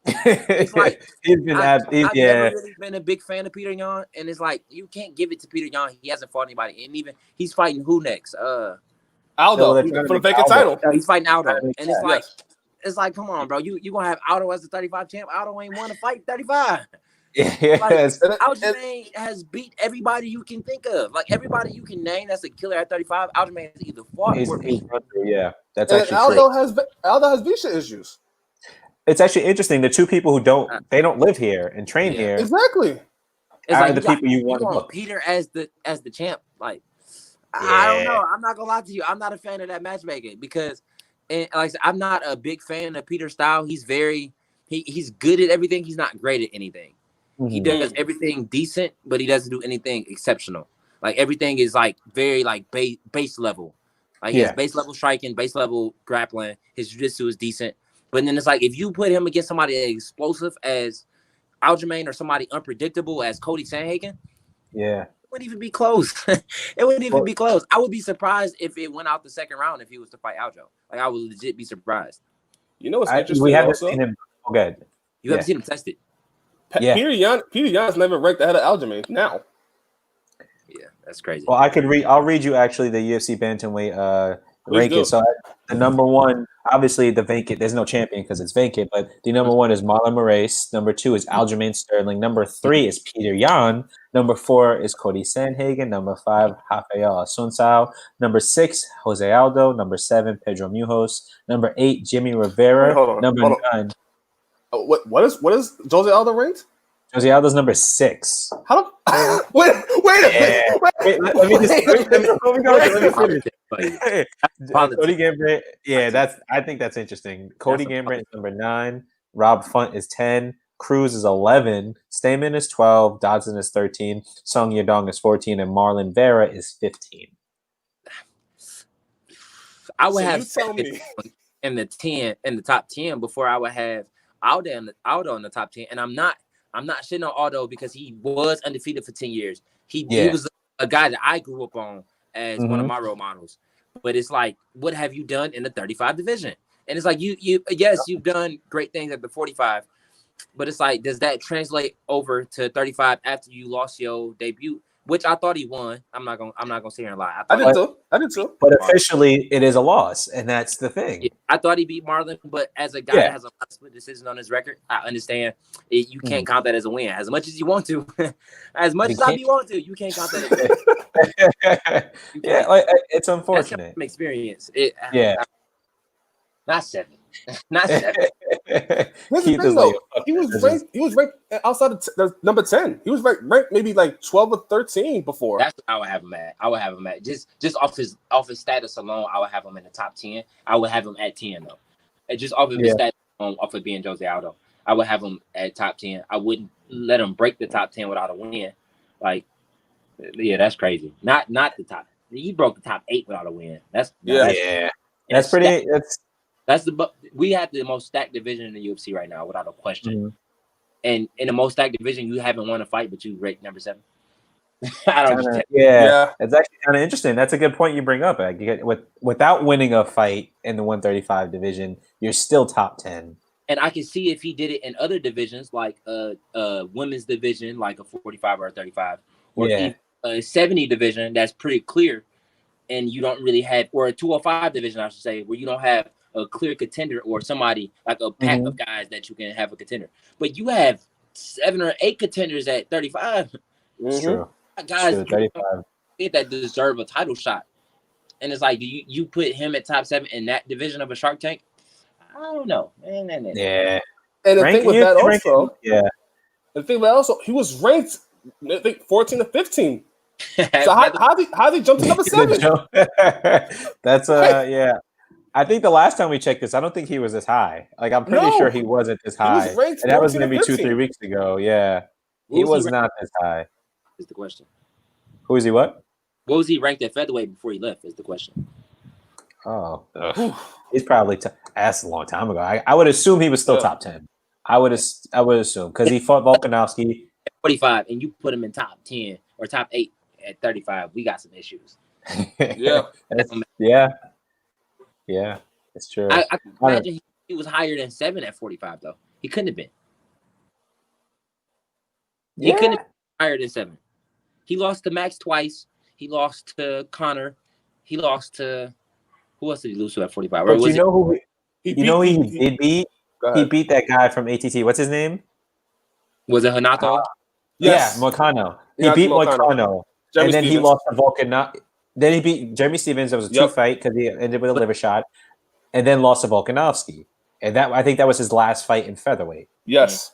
Speaker 2: It's like, I've never really been a big fan of Peter Yan, and it's like, you can't give it to Peter Yan. He hasn't fought anybody, and even he's fighting who next?
Speaker 1: Aldo for the vacant title.
Speaker 2: He's fighting Aldo, and it's like. It's like, come on, bro. You gonna have Aldo as the 35 champ? Aldo ain't won a fight 35.
Speaker 3: Yes.
Speaker 2: Aljamain has beat everybody you can think of. Like, everybody you can name that's a killer at 35. Aljamain has either fought or beat.
Speaker 3: Yeah, that's actually
Speaker 1: Aldo has visa issues.
Speaker 3: It's actually interesting. The two people who don't live here and train here.
Speaker 1: Exactly.
Speaker 2: It's like,
Speaker 3: the people you want to
Speaker 2: book. Peter as the champ. Like, I don't know. I'm not gonna lie to you. I'm not a fan of that matchmaking, because. And like I said, I'm not a big fan of Peter's style. He's he's good at everything. He's not great at anything. He does everything decent, but he doesn't do anything exceptional. Like, everything is like very like base level. Like, he has base level striking, base level grappling. His jiu-jitsu is decent. But then it's like, if you put him against somebody as explosive as Aljamain or somebody unpredictable as Cody Sandhagen, wouldn't even be close. It wouldn't even be close. I would be surprised if it went out the second round if he was to fight Aljo. Like, I would legit be surprised.
Speaker 1: You know what's interesting?
Speaker 3: We haven't seen him. Okay.
Speaker 2: You haven't seen him tested.
Speaker 1: Peter Yan's never ranked ahead of Aljamain now.
Speaker 2: Yeah, that's crazy.
Speaker 3: Well, I'll read you actually the UFC bantamweight ranking. So the number one, obviously the vacant. There's no champion because it's vacant. But the number one is Marlon Moraes. Number 2 is Aljamain Sterling. Number 3 is Peter Yan. Number 4 is Cody Sandhagen. Number 5, Rafael Assunção. Number 6, Jose Aldo. Number 7, Pedro Munoz. Number 8, Jimmy Rivera. Number 9.
Speaker 1: What is Jose Aldo ranked?
Speaker 3: Jose Aldo's number 6.
Speaker 1: How? Wait a minute.
Speaker 3: Wait, let me just before we go. Let me finish. Cody Gambit. Yeah, I think that's interesting. Cody Gambit is number 9. Rob Font is 10. Cruz is 11. Stamen is 12. Dodson is 13. Song Yadong is 14, and Marlon Vera is 15.
Speaker 2: I would have in the top 10 before I would have Aldo in the top 10, and I'm not shitting on Aldo because he was undefeated for 10 years. He was a guy that I grew up on as one of my role models. But it's like, what have you done in the 35 division? And it's like, you've done great things at the 45, but it's like, does that translate over to 35 after you lost your debut, which I thought he won? I'm not gonna sit here and lie.
Speaker 1: I did too.
Speaker 3: But officially, it is a loss, and that's the thing.
Speaker 2: Yeah, I thought he beat Marlon, but as a guy that has a lot of split decisions on his record, I understand you can't count that as a win. As much as you want to, as much as I want to, you can't count that as a win.
Speaker 3: It's unfortunate.
Speaker 2: That's an experience. Not 7. Not 7.
Speaker 1: He was ranked outside of the number 10. He was ranked maybe like 12 or 13 before.
Speaker 2: That's what I would have him at. Just off his status alone, I would have him in the top 10. I would have him at 10 though. And just off of his status alone, off of being Jose Aldo, I would have him at top 10. I wouldn't let him break the top 10 without a win. Like, that's crazy. Not the top. He broke the top 8 without a win. We have the most stacked division in the UFC right now, without a question. And in the most stacked division, you haven't won a fight, but you ranked number 7. I don't understand.
Speaker 3: Yeah, it's actually kind of interesting. That's a good point you bring up. Without winning a fight in the 135 division, you're still top 10.
Speaker 2: And I can see if he did it in other divisions, like women's division, like a 45 or a 35, or even a 70 division. That's pretty clear, and you don't really have, or a 205 division, I should say, where you don't have a clear contender or somebody like a pack of guys that you can have a contender. But you have 7 or 8 contenders at 35.
Speaker 3: It's true.
Speaker 2: Guys that deserve a title shot, and it's like, do you put him at top 7 in that division of a Shark Tank? I don't know.
Speaker 3: Yeah,
Speaker 1: and the thing with that also, he was ranked, I think, 14 to 15. So how did he jump to number 7?
Speaker 3: That's yeah. I think the last time we checked this, I don't think he was this high. Like, I'm pretty sure he wasn't this high, and that was maybe 2-3 weeks ago. Yeah, he was not this high.
Speaker 2: Is the question.
Speaker 3: Who is he? What
Speaker 2: was he ranked at featherweight before he left? Is the question.
Speaker 3: Oh, he's probably that's a long time ago. I would assume he was still top 10. I would assume because he fought Volkanovski
Speaker 2: at 45, and you put him in top 10 or top 8 at 35. We got some issues.
Speaker 1: Yeah,
Speaker 3: it's true.
Speaker 2: I can imagine he was higher than 7 at 45, though. He couldn't have been. He couldn't have been higher than 7. He lost to Max twice. He lost to Connor. He lost to who else did he lose to at 45?
Speaker 3: But you know who he did beat? He beat that guy from ATT. What's his name?
Speaker 2: Was it Hanato?
Speaker 3: Yes. Yeah, Moicano. He beat Moicano. And then he lost to Volkanovski. Then he beat Jeremy Stevens. It was a 2-fight because he ended with a liver shot. And then lost to Volkanovski. And I think that was his last fight in featherweight.
Speaker 1: Yes.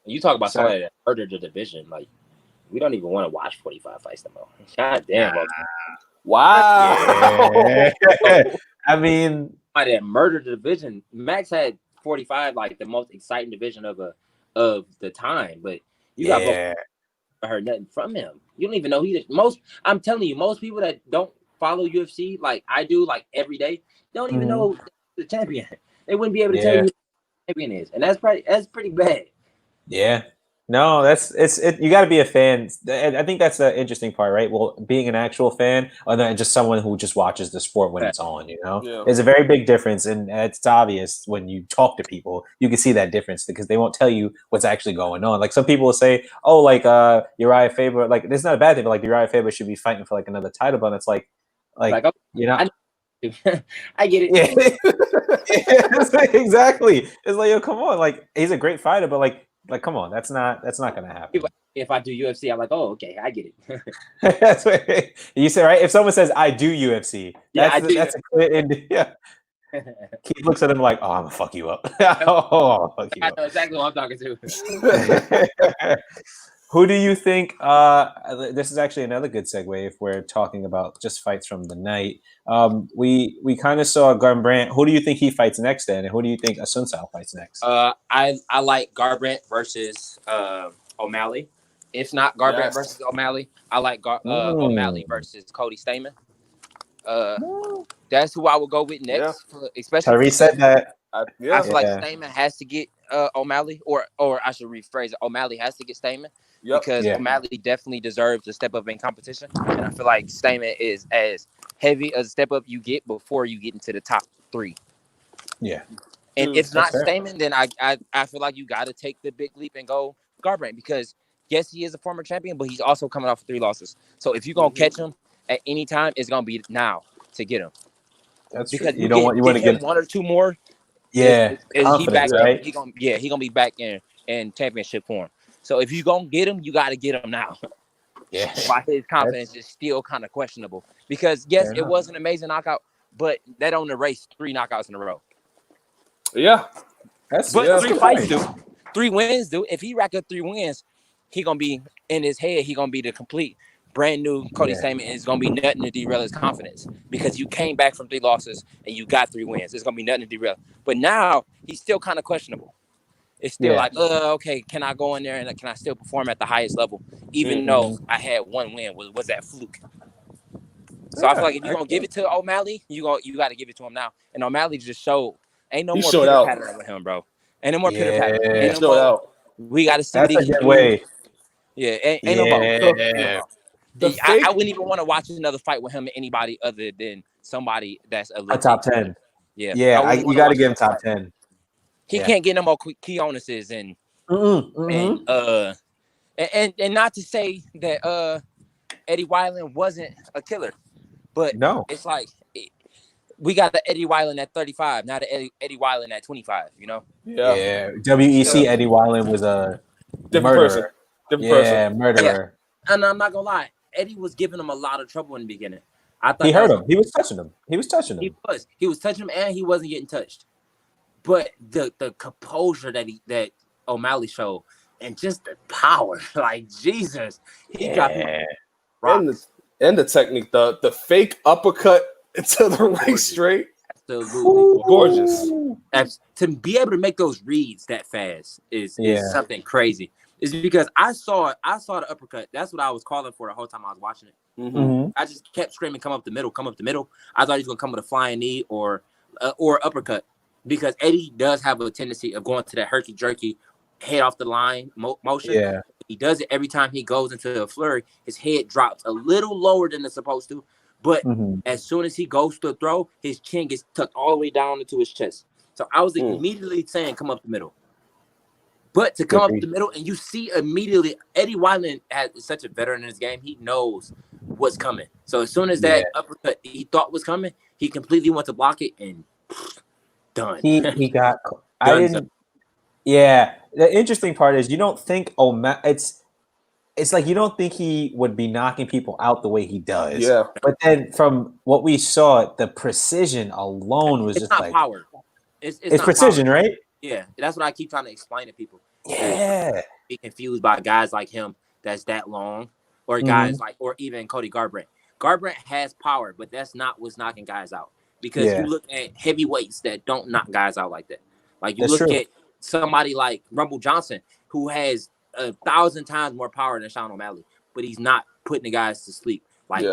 Speaker 2: You talk about somebody that murdered the division. Like, we don't even want to watch 45 fights no more. God damn.
Speaker 1: Wow.
Speaker 2: Yeah.
Speaker 3: I mean,
Speaker 2: somebody that murdered the division. Max had 45, like the most exciting division of the time, but you got heard nothing from him. You don't even know I'm telling you, most people that don't follow UFC like I do, like every day, don't even know the champion. They wouldn't be able to tell you who the champion is, and that's pretty bad.
Speaker 3: Yeah. No, you got to be a fan. I think that's the interesting part, right? Well, being an actual fan, or then just someone who just watches the sport when it's on, there's a very big difference, and it's obvious when you talk to people. You can see that difference because they won't tell you what's actually going on. Like, some people will say, "Oh, like Uriah Faber, like it's not a bad thing, but like Uriah Faber should be fighting for like another title." But it's like you know,
Speaker 2: I get it.
Speaker 3: Yeah. Exactly. It's like, yo, come on, like he's a great fighter, but like, come on, that's not gonna happen.
Speaker 2: If I do UFC, I'm like, oh, okay, I get it.
Speaker 3: That's what you say, right? If someone says I do UFC, that's a clear Keith looks at him like, oh, I'm gonna fuck you up.
Speaker 2: I know exactly what I'm talking to.
Speaker 3: Who do you think? This is actually another good segue if we're talking about just fights from the night. We kind of saw Garbrandt. Who do you think he fights next then? And who do you think Asuncao fights next?
Speaker 2: I like Garbrandt versus OMalley. If not Garbrandt versus OMalley, I like OMalley versus Cody Stamann. That's who I would go with next. Yeah. Especially
Speaker 3: Tyriece said that.
Speaker 2: I feel like Stamann has to get OMalley, or I should rephrase it. OMalley has to get Stamann because OMalley definitely deserves to step up in competition, and I feel like Stamann is as heavy a step up you get before you get into the top 3.
Speaker 3: Yeah,
Speaker 2: and if not Stamann, then I feel like you got to take the big leap and go Garbrandt because yes, he is a former champion, but he's also coming off of 3 losses. So if you're gonna catch him at any time, it's gonna be now to get him.
Speaker 3: That's
Speaker 2: because
Speaker 3: true. You want to get
Speaker 2: 1 or 2 more.
Speaker 3: Yeah,
Speaker 2: is he back? Right? He gonna be back in championship form. So if you gonna get him, you got to get him now.
Speaker 3: Yeah,
Speaker 2: why his confidence is still kind of questionable because yes, it was an amazing knockout, but that don't erase 3 knockouts in a row.
Speaker 1: Yeah,
Speaker 2: but 3 fights, dude. 3 wins, dude. If he rack up 3 wins, he gonna be in his head. He gonna be the complete brand new Cody Stamann. Is gonna be nothing to derail his confidence because you came back from 3 losses and you got 3 wins. It's gonna be nothing to derail. But now he's still kind of questionable. It's still like, okay, can I go in there and can I still perform at the highest level, even though I had 1 win? Was that fluke? So I feel like if you're gonna give it to OMalley, you got to give it to him now. And OMalley just showed ain't no more pitter patter with him, bro. Ain't no more pitter patter. We got to see
Speaker 3: That's
Speaker 2: what
Speaker 3: a
Speaker 2: he
Speaker 3: good
Speaker 2: can do.
Speaker 3: way.
Speaker 2: Yeah, ain't no more. I wouldn't even want to watch another fight with him and anybody other than somebody that's a legit.
Speaker 3: top 10.
Speaker 2: Yeah,
Speaker 3: you got to give him top 10.
Speaker 2: He can't get no more Keonuses and and not to say that Eddie Weiland wasn't a killer, but it's like we got the Eddie Weiland at 35, not the Eddie Weiland at 25. You know?
Speaker 3: Yeah. WEC Eddie Weiland was a
Speaker 1: different
Speaker 3: murderer.
Speaker 1: person.
Speaker 3: Murderer.
Speaker 2: Yeah. And I'm not gonna lie, Eddie was giving him a lot of trouble in the beginning. I thought
Speaker 3: he hurt him. He was touching him. He was touching him.
Speaker 2: He was touching him, and he wasn't getting touched. But the composure that OMalley showed, and just the power, like Jesus, he got
Speaker 1: and the technique, the fake uppercut into the right straight, absolutely gorgeous.
Speaker 2: To be able to make those reads that fast is something crazy. It's because I saw the uppercut. That's what I was calling for the whole time I was watching it.
Speaker 3: Mm-hmm.
Speaker 2: I just kept screaming, "Come up the middle, come up the middle." I thought he was gonna come with a flying knee or uppercut, because Eddie does have a tendency of going to that herky jerky, head off the line motion.
Speaker 3: Yeah,
Speaker 2: he does it every time he goes into a flurry. His head drops a little lower than it's supposed to, but as soon as he goes to throw, his chin gets tucked all the way down into his chest. So I was immediately saying, "Come up the middle." But to come up the middle, and you see immediately, Eddie Weiland is such a veteran in this game. He knows what's coming. So as soon as that uppercut he thought was coming, he completely went to block it and done.
Speaker 3: He got. I didn't. Yeah, the interesting part is you don't think it's like you don't think he would be knocking people out the way he does.
Speaker 1: Yeah.
Speaker 3: But then from what we saw, the precision alone was
Speaker 2: it's
Speaker 3: just
Speaker 2: not
Speaker 3: like
Speaker 2: power. It's
Speaker 3: precision,
Speaker 2: power.
Speaker 3: right?
Speaker 2: Yeah, that's what I keep trying to explain to people.
Speaker 3: Yeah.
Speaker 2: Be confused by guys like him that's that long, or guys like, or even Cody Garbrandt. Garbrandt has power, but that's not what's knocking guys out. Because you look at heavyweights that don't knock guys out like that. Like you look at somebody like Rumble Johnson, who has 1,000 times more power than Sean O'Malley, but he's not putting the guys to sleep like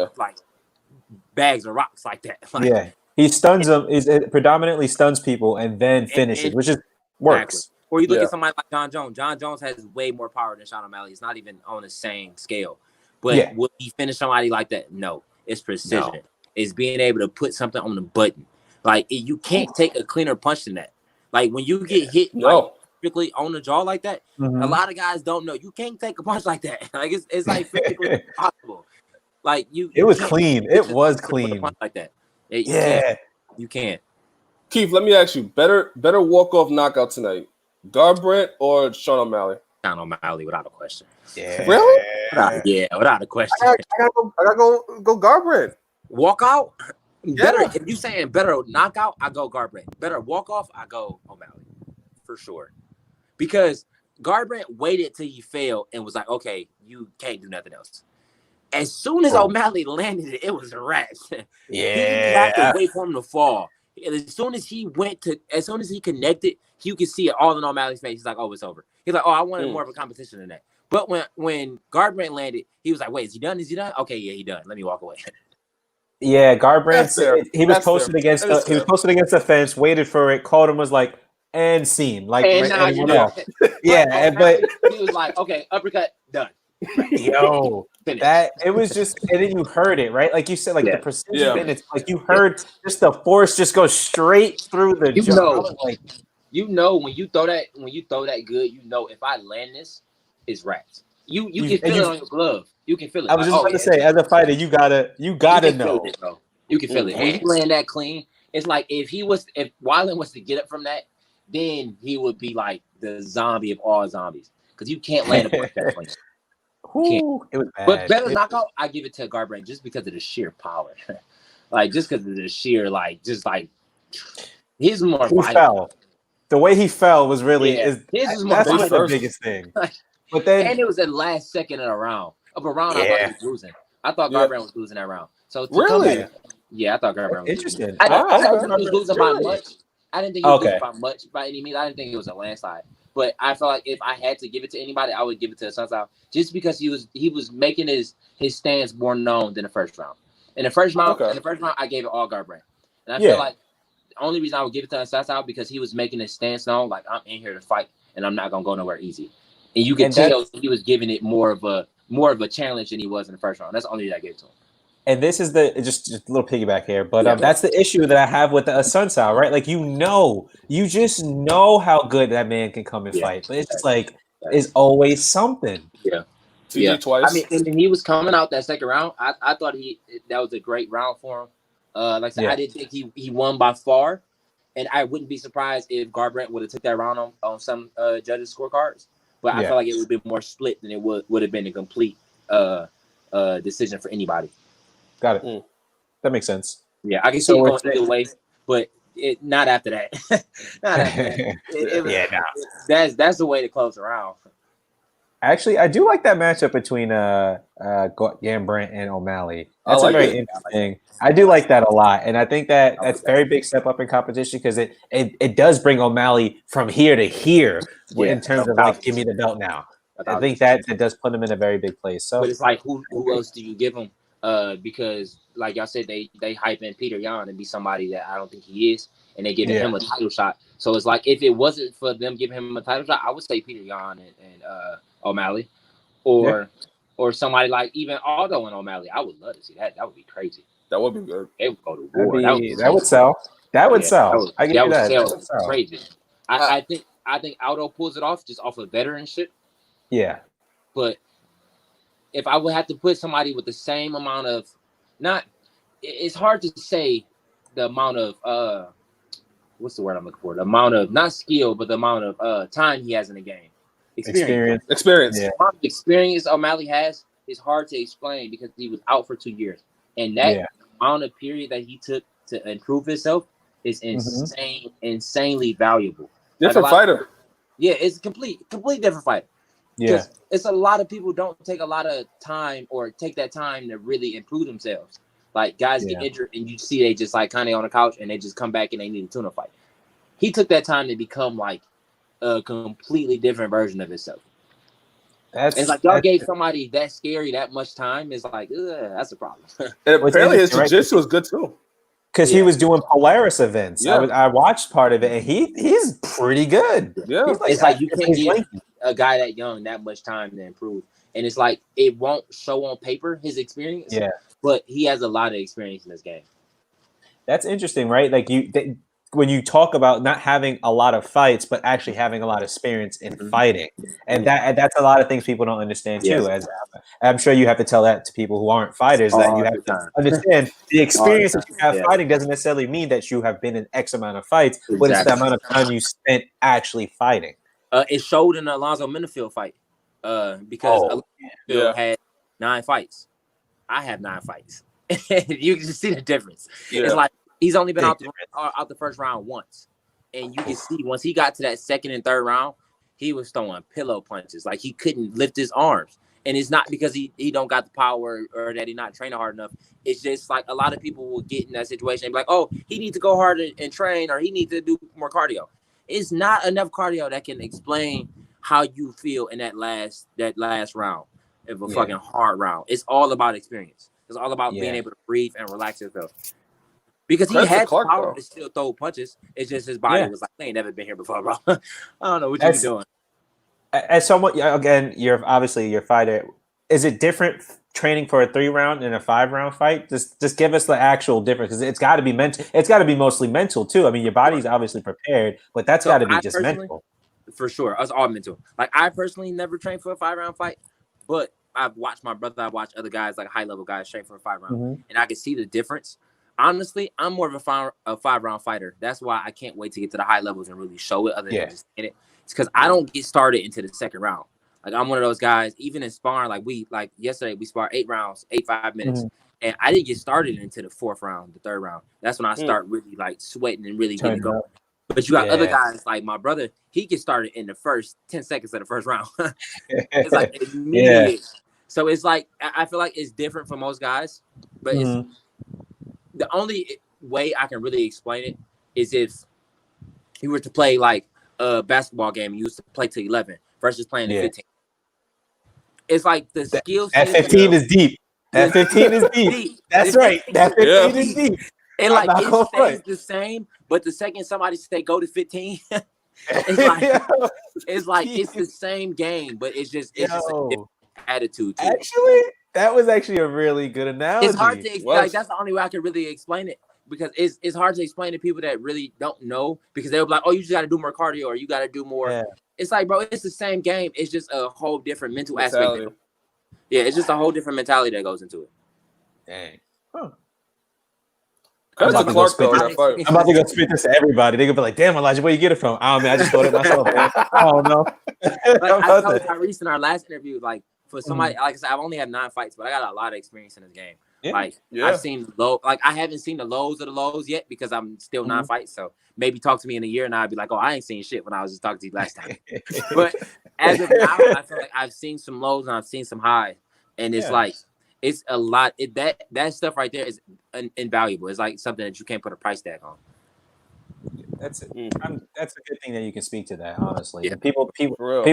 Speaker 2: bags of rocks like that. Like,
Speaker 3: he stuns them. It predominantly stuns people and then finishes, which is works.
Speaker 2: Exactly. Or you look at somebody like John Jones. John Jones has way more power than Sean O'Malley. It's not even on the same scale. But will he finish somebody like that? No. It's precision. No. It's being able to put something on the button. Like, you can't take a cleaner punch than that. Like, when you get hit physically on the jaw like that, a lot of guys don't know. You can't take a punch like that. Like, it's like physically impossible. Like,
Speaker 3: it was clean. It was clean.
Speaker 2: Like that. You can't.
Speaker 1: Keith, let me ask you, better walk-off knockout tonight, Garbrandt or Sean O'Malley?
Speaker 2: Sean O'Malley, without a question.
Speaker 1: Yeah. Really?
Speaker 2: Without a question.
Speaker 1: I gotta go Garbrandt.
Speaker 2: Walk out? Better. If you saying better knockout, I go Garbrandt. Better walk off, I go O'Malley. For sure. Because Garbrandt waited till he failed and was like, okay, you can't do nothing else. As soon as O'Malley landed it, it was a wrap. He had to wait for him to fall. As soon as he connected, you could see it all in O'Malley's face. He's like, oh, it's over. He's like, oh, I wanted more of a competition than that. But when Garbrandt landed, he was like, wait, is he done? Is he done? Okay, yeah, he done. Let me walk away.
Speaker 3: Yeah, Garbrandt, he was posted against the fence, waited for it, called him, was like, and scene. Like,
Speaker 2: but he was like, okay, uppercut, done.
Speaker 3: Yo, it was just, and then you heard it, right? Like you said, like the precision, and it's like you heard just the force just go straight through the jaw. Like,
Speaker 2: when you throw that good, if I land this, it's wraps. You can feel it on your glove. You can feel it.
Speaker 3: I was just about to say, as a fighter, you gotta know.
Speaker 2: You can feel it. When you land that clean, it's like if Weiland was to get up from that, then he would be like the zombie of all zombies. Because you can't land a punch that clean.
Speaker 3: It was bad.
Speaker 2: But better knockout, I give it to Garbrandt just because of the sheer power. Like, just because of the sheer, he's more violent.
Speaker 3: The way he fell was really
Speaker 2: his was more
Speaker 3: that's the biggest thing. But then,
Speaker 2: and it was the last second of a round. I thought he was losing. I thought Garbrandt was losing that round. So
Speaker 1: really,
Speaker 2: I thought Garbrandt was
Speaker 3: interesting.
Speaker 2: I didn't think he was losing by much. I didn't think he was losing by much by any means. I didn't think it was a landslide. But I felt like if I had to give it to anybody, I would give it to Sunsow, just because he was making his stance more known than the first round. In the first round, I gave it all Garbrandt, and I feel like the only reason I would give it to Sunsow because he was making his stance known, like I'm in here to fight and I'm not gonna go nowhere easy. And you can tell he was giving it more of a challenge than he was in the first round. That's the only thing I gave to him.
Speaker 3: And this is just a little piggyback here, but that's the issue that I have with the Sun Sal, right? Like, you just know how good that man can come and fight, but it's just like is always something.
Speaker 2: Yeah.
Speaker 1: Twice.
Speaker 2: I mean, and he was coming out that second round. I thought that was a great round for him. Like I said, I didn't think he won by far, and I wouldn't be surprised if Garbrandt would have took that round on some judges' scorecards. But I felt like it would be more split than it would have been a complete decision for anybody.
Speaker 3: Got it. That makes sense.
Speaker 2: Yeah, I can see it going either way, but not after that. Not after that. That's the way to close the round.
Speaker 3: Actually, I do like that matchup between Garbrandt and OMalley. That's very interesting. I do like that a lot, and I think that's very big step up in competition because it does bring OMalley from here to here in terms of like, give me the belt now. I think that does put him in a very big place. So,
Speaker 2: but it's like who else do you give him? Because like y'all said, they hype in Peter Yan and be somebody that I don't think he is, and they giving him a title shot. So it's like if it wasn't for them giving him a title shot, I would say Peter Yan and OMalley, or somebody like even Aldo and OMalley. I would love to see that. That would be crazy.
Speaker 1: That would be good.
Speaker 2: They would go to war.
Speaker 3: That would sell. That would sell. I get that.
Speaker 2: That would sell crazy. I think Aldo pulls it off just off of veteranship.
Speaker 3: Yeah,
Speaker 2: but if I would have to put somebody with the same amount of it's hard to say the amount of what's the word I'm looking for? The amount of not skill, but the amount of time he has in the game. Experience.
Speaker 1: Yeah.
Speaker 2: The amount of experience O'Malley has is hard to explain because he was out for 2 years. And that amount of period that he took to improve himself is insanely valuable.
Speaker 1: Different fighter.
Speaker 2: It's completely different fighter.
Speaker 3: Yeah.
Speaker 2: It's a lot of people don't take a lot of time or take that time to really improve themselves. Like guys get injured and you see they just like kind of on the couch and they just come back and they need a tuna fight. He took that time to become like a completely different version of himself. It's like y'all gave somebody that scary that much time. It's like, that's a problem.
Speaker 1: And apparently his jiu-jitsu was good too.
Speaker 3: Because he was doing Polaris events. Yeah. I watched part of it, and he's pretty good.
Speaker 1: Yeah,
Speaker 2: it's like you can't give a guy that young that much time to improve. And it's like it won't show on paper his experience. Yeah, but he has a lot of experience in this game.
Speaker 3: That's interesting, right? Like when you talk about not having a lot of fights, but actually having a lot of experience in fighting, and that's a lot of things people don't understand too. As I'm sure you have to tell that to people who aren't fighters, that you have to understand the experience that you have fighting doesn't necessarily mean that you have been in X amount of fights, but it's the amount of time you spent actually fighting.
Speaker 2: It showed in the Alonzo Minifield fight because Minifield had 9 fights. I have 9 fights. You can just see the difference. Yeah. It's like he's only been out the first round once. And you can see once he got to that second and third round, he was throwing pillow punches. Like he couldn't lift his arms. And it's not because he don't got the power or that he's not training hard enough. It's just like a lot of people will get in that situation and be like, oh, he needs to go harder and train or he needs to do more cardio. It's not enough cardio that can explain how you feel in that last round of a fucking hard round. It's all about experience. It's all about being able to breathe and relax yourself. Because he had the power to still throw punches. It's just his body was like, I ain't never been here before, bro. I don't know what you're doing.
Speaker 3: As someone, again, you're obviously your fighter. Is it different training for a 3-round and a 5-round fight? Just give us the actual difference, because it's got to be mental. It's got to be mostly mental too. I mean, your body's obviously prepared, but that's got to be just mental.
Speaker 2: For sure, us all mental. Like I personally never trained for a 5-round fight, but I've watched my brother. I've watched other guys, like high-level guys, train for a 5-round, and I can see the difference. Honestly, I'm more of a 5-round fighter. That's why I can't wait to get to the high levels and really show it. Other than just in it, it's because I don't get started into the second round. Like I'm one of those guys. Even in sparring, like yesterday, we sparred 8 rounds, 5 minutes, and I didn't get started into the 4th round, the 3rd round. That's when I start really like sweating and really getting going. But you got other guys like my brother. He gets started in the first 10 seconds of the first round. It's like immediate. So it's like I feel like it's different for most guys, but it's the only way I can really explain it is if you were to play like a basketball game, you used to play to 11 versus playing to 15. It's like the skills.
Speaker 3: That 15 is deep. That 15 is deep. That's right. That 15 is deep.
Speaker 2: And like it stays the same, but the second somebody say go to 15, It's like it's the same game, but it's just a different attitude to
Speaker 3: it. That was actually a really good analogy.
Speaker 2: It's hard to explain. Like, that's the only way I can really explain it, because it's hard to explain to people that really don't know, because they'll be like, oh, you just got to do more cardio, or you got to do more. Yeah. It's like, bro, it's the same game. It's just a whole different mental aspect. Yeah, it's just a whole different mentality that goes into it.
Speaker 3: Dang. Huh.
Speaker 1: I'm about to
Speaker 3: go spit this to everybody. They're gonna be like, "Damn, Elijah, where you get it from?" I don't know. I just thought it myself, man. I don't know.
Speaker 2: I told Tyriece in our last interview, like, for somebody, like I said, I've only had 9 fights, but I got a lot of experience in this game. Yeah. I've seen I haven't seen the lows of the lows yet, because I'm still 9 fights. So maybe talk to me in a year and I'd be like, oh, I ain't seen shit when I was just talking to you last time. But as of now, I feel like I've seen some lows and I've seen some highs, and it's like, it's a lot. That stuff right there is invaluable. It's like something that you can't put a price tag on.
Speaker 3: That's it. That's a good thing that you can speak to that, honestly. Yeah. And people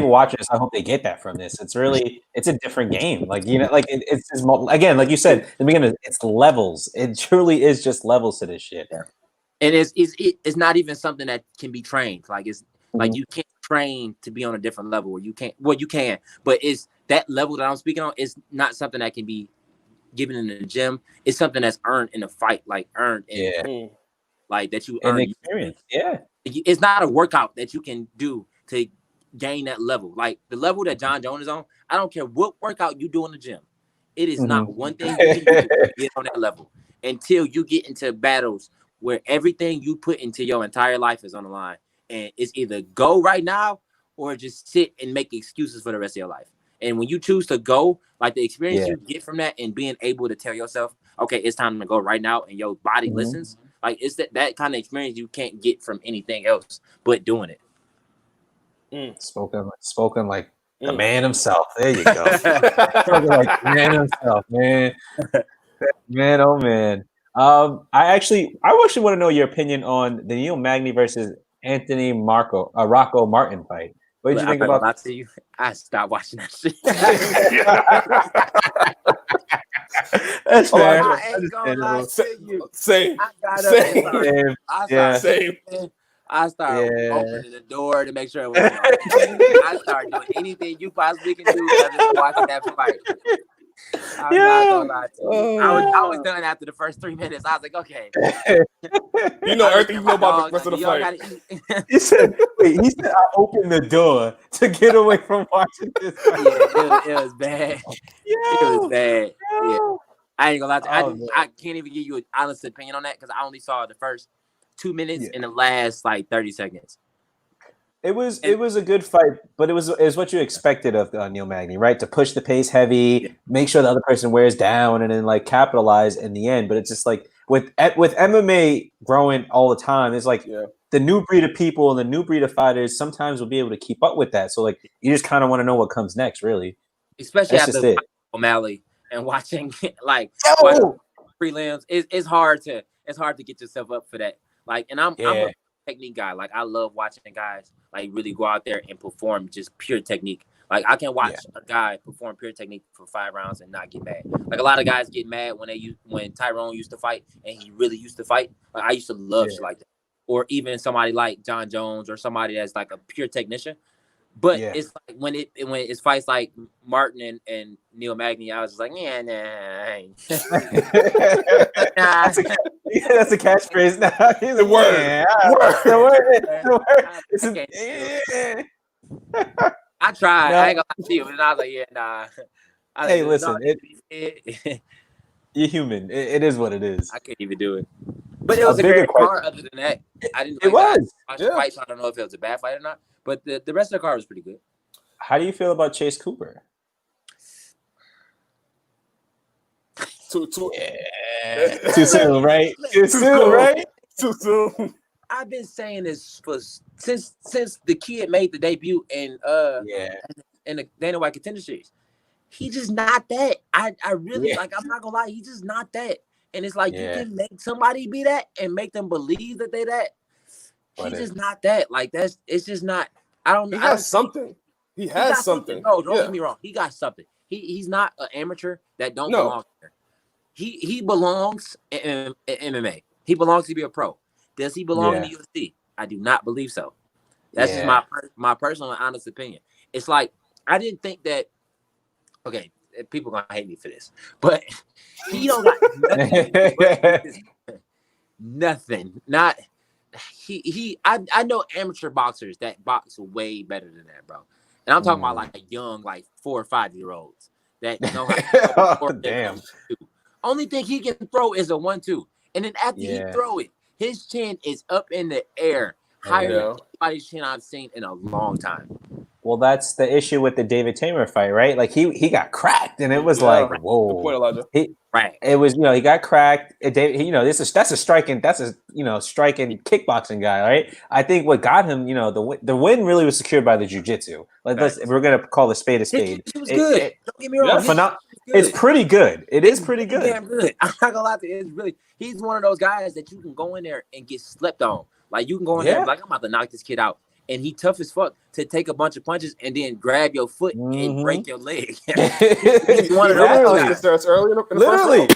Speaker 3: watching this, I hope they get that from this. It's a different game. Like, like it's just, again, like you said in the beginning, it's levels. It truly is just levels to this shit.
Speaker 2: Yeah. And it's not even something that can be trained. Like, it's like you can't train to be on a different level, or you can't. Well, you can, but it's that level that I'm speaking on is not something that can be given in the gym. It's something that's earned in a fight, like earned in like that you earn
Speaker 3: experience. Yeah.
Speaker 2: It's not a workout that you can do to gain that level. Like the level that John Jones is on, I don't care what workout you do in the gym. It is not one thing you can do to get on that level until you get into battles where everything you put into your entire life is on the line. And it's either go right now or just sit and make excuses for the rest of your life. And when you choose to go, like the experience you get from that and being able to tell yourself, okay, it's time to go right now, and your body listens, like it's that kind of experience you can't get from anything else but doing it.
Speaker 3: Spoken like the man himself. There you go. Spoken like the man himself, man. Man, oh man. I actually want to know your opinion on the Neil Magny versus Anthony Rocco Martin fight. What did you think about that?
Speaker 2: I stopped watching that shit.
Speaker 3: That's fair.
Speaker 2: I ain't gonna lie to you.
Speaker 1: Same.
Speaker 2: I got up Same. I started opening the door to make sure it was on. I started doing anything you possibly can do other than watching that fight. I'm not gonna lie to you. I was done after the first 3 minutes. I was like, okay.
Speaker 1: You know everything you know about the rest of the fight.
Speaker 3: He said, I opened the door to get away from watching this fight.
Speaker 2: Yeah, it was bad. It was bad. Yeah. I ain't gonna lie to you. I can't even give you an honest opinion on that, because I only saw the first 2 minutes and the last like 30 seconds.
Speaker 3: It was a good fight, but it was what you expected of Neil Magny, right? To push the pace heavy, make sure the other person wears down, and then like capitalize in the end. But it's just like with MMA growing all the time, it's like the new breed of people and the new breed of fighters sometimes will be able to keep up with that. So like you just kind of want to know what comes next, really.
Speaker 2: Especially after OMalley and watching like prelims. It's hard to get yourself up for that. Like, and I'm a technique guy. Like, I love watching guys like really go out there and perform just pure technique. Like, I can watch a guy perform pure technique for 5 rounds and not get mad. Like, a lot of guys get mad when Tyrone used to fight and he really used to fight. Like, I used to love shit like that. Or even somebody like John Jones, or somebody that's like a pure technician. But it's like when it's fights like Martin and Neil Magny, I was just like, nah.
Speaker 3: That's a catchphrase now.
Speaker 1: The word.
Speaker 2: I tried. I ain't gonna lie to you, and I was like, nah.
Speaker 3: Hey, listen, you're human. It is what it is.
Speaker 2: I couldn't even do it. But it was a great card. Other than that, I didn't.
Speaker 3: It was.
Speaker 2: Watch the fight, so I don't know if it was a bad fight or not. But the rest of the card was pretty good.
Speaker 3: How do you feel about Chase Cooper?
Speaker 1: Too
Speaker 3: soon, right? Too soon, right?
Speaker 1: Too soon.
Speaker 2: I've been saying this since the kid made the debut in the Dana White Contender Series. He just not that. I really like. I'm not gonna lie. He's just not that. And it's like you can make somebody be that and make them believe that they that. He's just not that. Like it's just not. I don't know.
Speaker 1: He has something. He has something.
Speaker 2: No, don't get me wrong. He got something. He's not an amateur that don't belong there. He belongs in MMA. He belongs to be a pro. Does he belong in the UFC? I do not believe so. That's just my personal and honest opinion. It's like I didn't think that. Okay, people gonna hate me for this, but he don't got nothing. Nothing. Not he. I know amateur boxers that box way better than that, bro. And I'm talking about like young, like 4 or 5 year olds that know how to throw
Speaker 3: damn.
Speaker 2: Only thing he can throw is a 1-2. And then after he throw it, his chin is up in the air, higher than anybody's chin I've seen in a long time.
Speaker 3: Well, that's the issue with the David Tamer fight, right? Like he got cracked, and it was like, whoa.
Speaker 1: Good point, Elijah.
Speaker 3: It was, he got cracked. That's a striking kickboxing guy, right? I think what got him, the win really was secured by the jiu-jitsu. Like, we're gonna call a spade a spade.
Speaker 2: It was good. Don't get me wrong.
Speaker 3: It's pretty good. It's pretty good.
Speaker 2: Damn good. I'm not gonna lie to you. It's really. He's one of those guys that you can go in there and get slept on. Like you can go in there like I'm about to knock this kid out. And he tough as fuck to take a bunch of punches and then grab your foot and break your leg. He's one of those guys.
Speaker 1: Starts early in the
Speaker 3: Literally.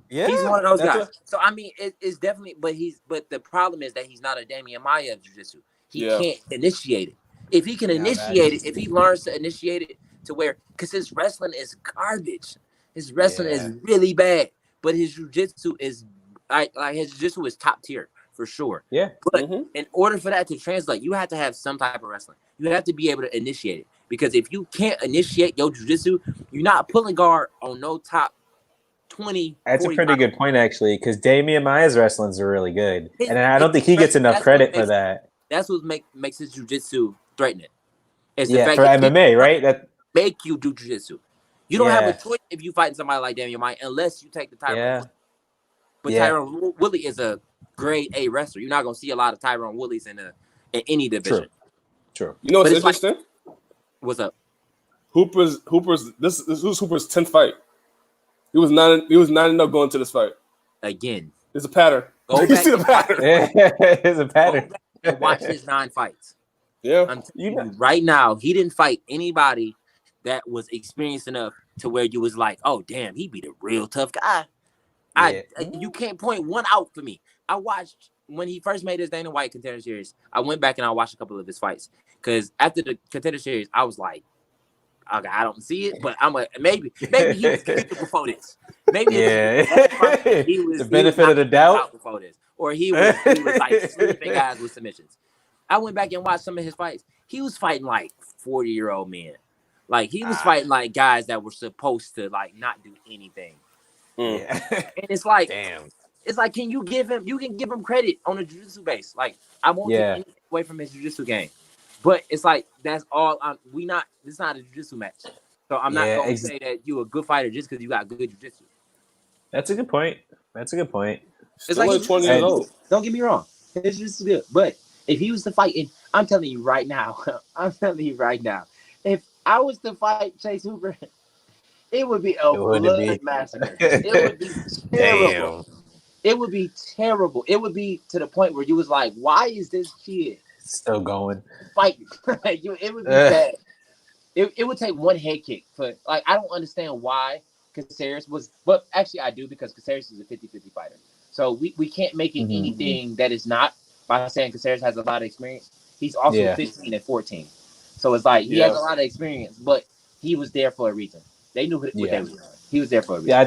Speaker 2: Yeah. He's one of those guys. So I mean, it's definitely, but the problem is that he's not a Damian Maia of jiu-jitsu. He can't initiate it. If he can initiate it, if he learns to initiate it to where, because his wrestling is garbage. His wrestling is really bad, but his jiu-jitsu is like his jiu-jitsu is top tier. For sure. Yeah. But in order for that to translate, you have to have some type of wrestling. You have to be able to initiate it. Because if you can't initiate your jiu-jitsu, you're not pulling guard on no top 20.
Speaker 3: That's a pretty good point, actually, because Damian Maia's wrestlings are really good. And I don't think he gets enough credit for that.
Speaker 2: That's what makes his jiu-jitsu threatening.
Speaker 3: For MMA, right? That
Speaker 2: make you do jiu-jitsu. You don't have a choice if you fight somebody like Damian Maia unless you take the Tyrone. But Tyrone Woodley is a grade A wrestler. You're not gonna see a lot of Tyrone Woodleys in any division.
Speaker 3: True.
Speaker 1: You know what's interesting?
Speaker 2: What's up?
Speaker 1: Hooper's. This was Hooper's 10th fight. He was not enough going to this fight.
Speaker 2: Again,
Speaker 1: there's a pattern.
Speaker 2: Go
Speaker 1: you see the pattern.
Speaker 3: There's a pattern.
Speaker 2: Go back and watch his 9 fights.
Speaker 1: Yeah.
Speaker 2: I'm telling you right now, he didn't fight anybody that was experienced enough to where you was like, oh damn, he beat a real tough guy. You can't point one out for me. I watched when he first made his Dana White Contender Series. I went back and I watched a couple of his fights because after the Contender Series, I was like, okay, I don't see it, but I'm like, maybe he was good before this. Maybe he was
Speaker 3: the benefit of the doubt
Speaker 2: before this, or he was like sleeping guys with submissions. I went back and watched some of his fights. He was fighting like 40-year-old men. Like he was fighting like guys that were supposed to like not do anything.
Speaker 3: Yeah.
Speaker 2: And it's like,
Speaker 3: damn.
Speaker 2: It's like, can you give him credit on a jiu-jitsu base? Like, I won't take anything away from his jiu-jitsu game. But it's like, that's all. It's not a jiu-jitsu match. So I'm not going to say that you're a good fighter just because you got good jiu-jitsu.
Speaker 3: That's a good point. It's
Speaker 1: Still like 20 years old.
Speaker 2: Don't get me wrong. It's just good. But if he was to fight, and I'm telling you right now, if I was to fight Chase Hooper, it would be a blood massacre. It would be terrible.
Speaker 3: Damn.
Speaker 2: It would be terrible. It would be to the point where you was like, why is this kid
Speaker 3: still going
Speaker 2: fighting? It would be bad. It would take one head kick. But like, I don't understand why Caceres was, but actually I do, because Caceres is a 50-50 fighter. So we can't make it anything that is not by saying Caceres has a lot of experience. He's also 15 and 14. So it's like he has a lot of experience, but he was there for a reason. They knew what they were doing. He was there for a reason.
Speaker 3: Yeah,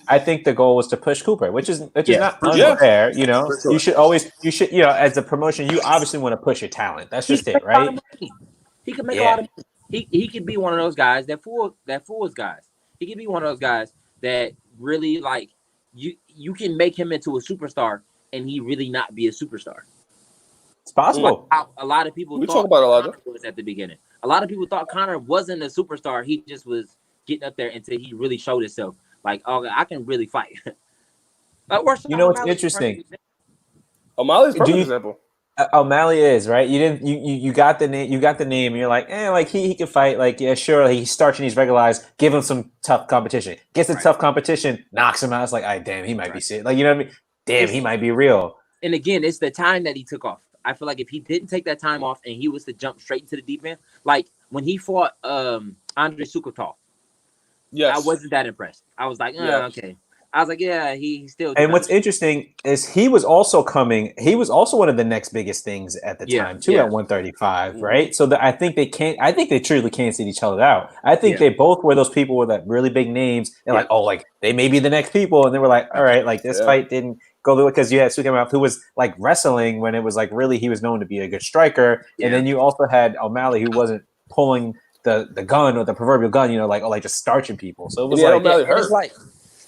Speaker 3: I think the goal was to push Cooper, which is not unfair. You know, you should as a promotion, you obviously want to push your talent. That's just it, right?
Speaker 2: He could make a lot of money. He could be one of those guys that fools guys. He could be one of those guys that really like you can make him into a superstar and he really not be a superstar.
Speaker 3: It's possible.
Speaker 2: A lot of people
Speaker 1: talk about Elijah
Speaker 2: was at the beginning. A lot of people thought Conor wasn't a superstar. He just was getting up there until he really showed himself. Like, oh, I can really fight.
Speaker 3: Like, what's interesting?
Speaker 1: OMalley's a perfect example.
Speaker 3: O'Malley is right. You got the name. You got the name. And you're like, like he can fight. Like, yeah, sure. He starts and he's regularized. Give him some tough competition. Gets the tough competition. Knocks him out. It's like, damn, he might be sick. Like, you know what I mean? Damn, he might be real.
Speaker 2: And again, it's the time that he took off. I feel like if he didn't take that time off and he was to jump straight into the deep end, like when he fought Andre Sukotov, I wasn't that impressed. I was like, okay. I was like, yeah, he still.
Speaker 3: And what's interesting is he was also one of the next biggest things at the time too, at 135, right? So I think they truly can't see each other out. I think they both were those people with that really big names and like, oh, like they may be the next people, and they were like, all right, like this fight didn't go through because you had Sukamov, who was like wrestling when it was like really he was known to be a good striker, and then you also had OMalley, who wasn't pulling the gun or the proverbial gun, like just starching people. So it was
Speaker 2: it's like.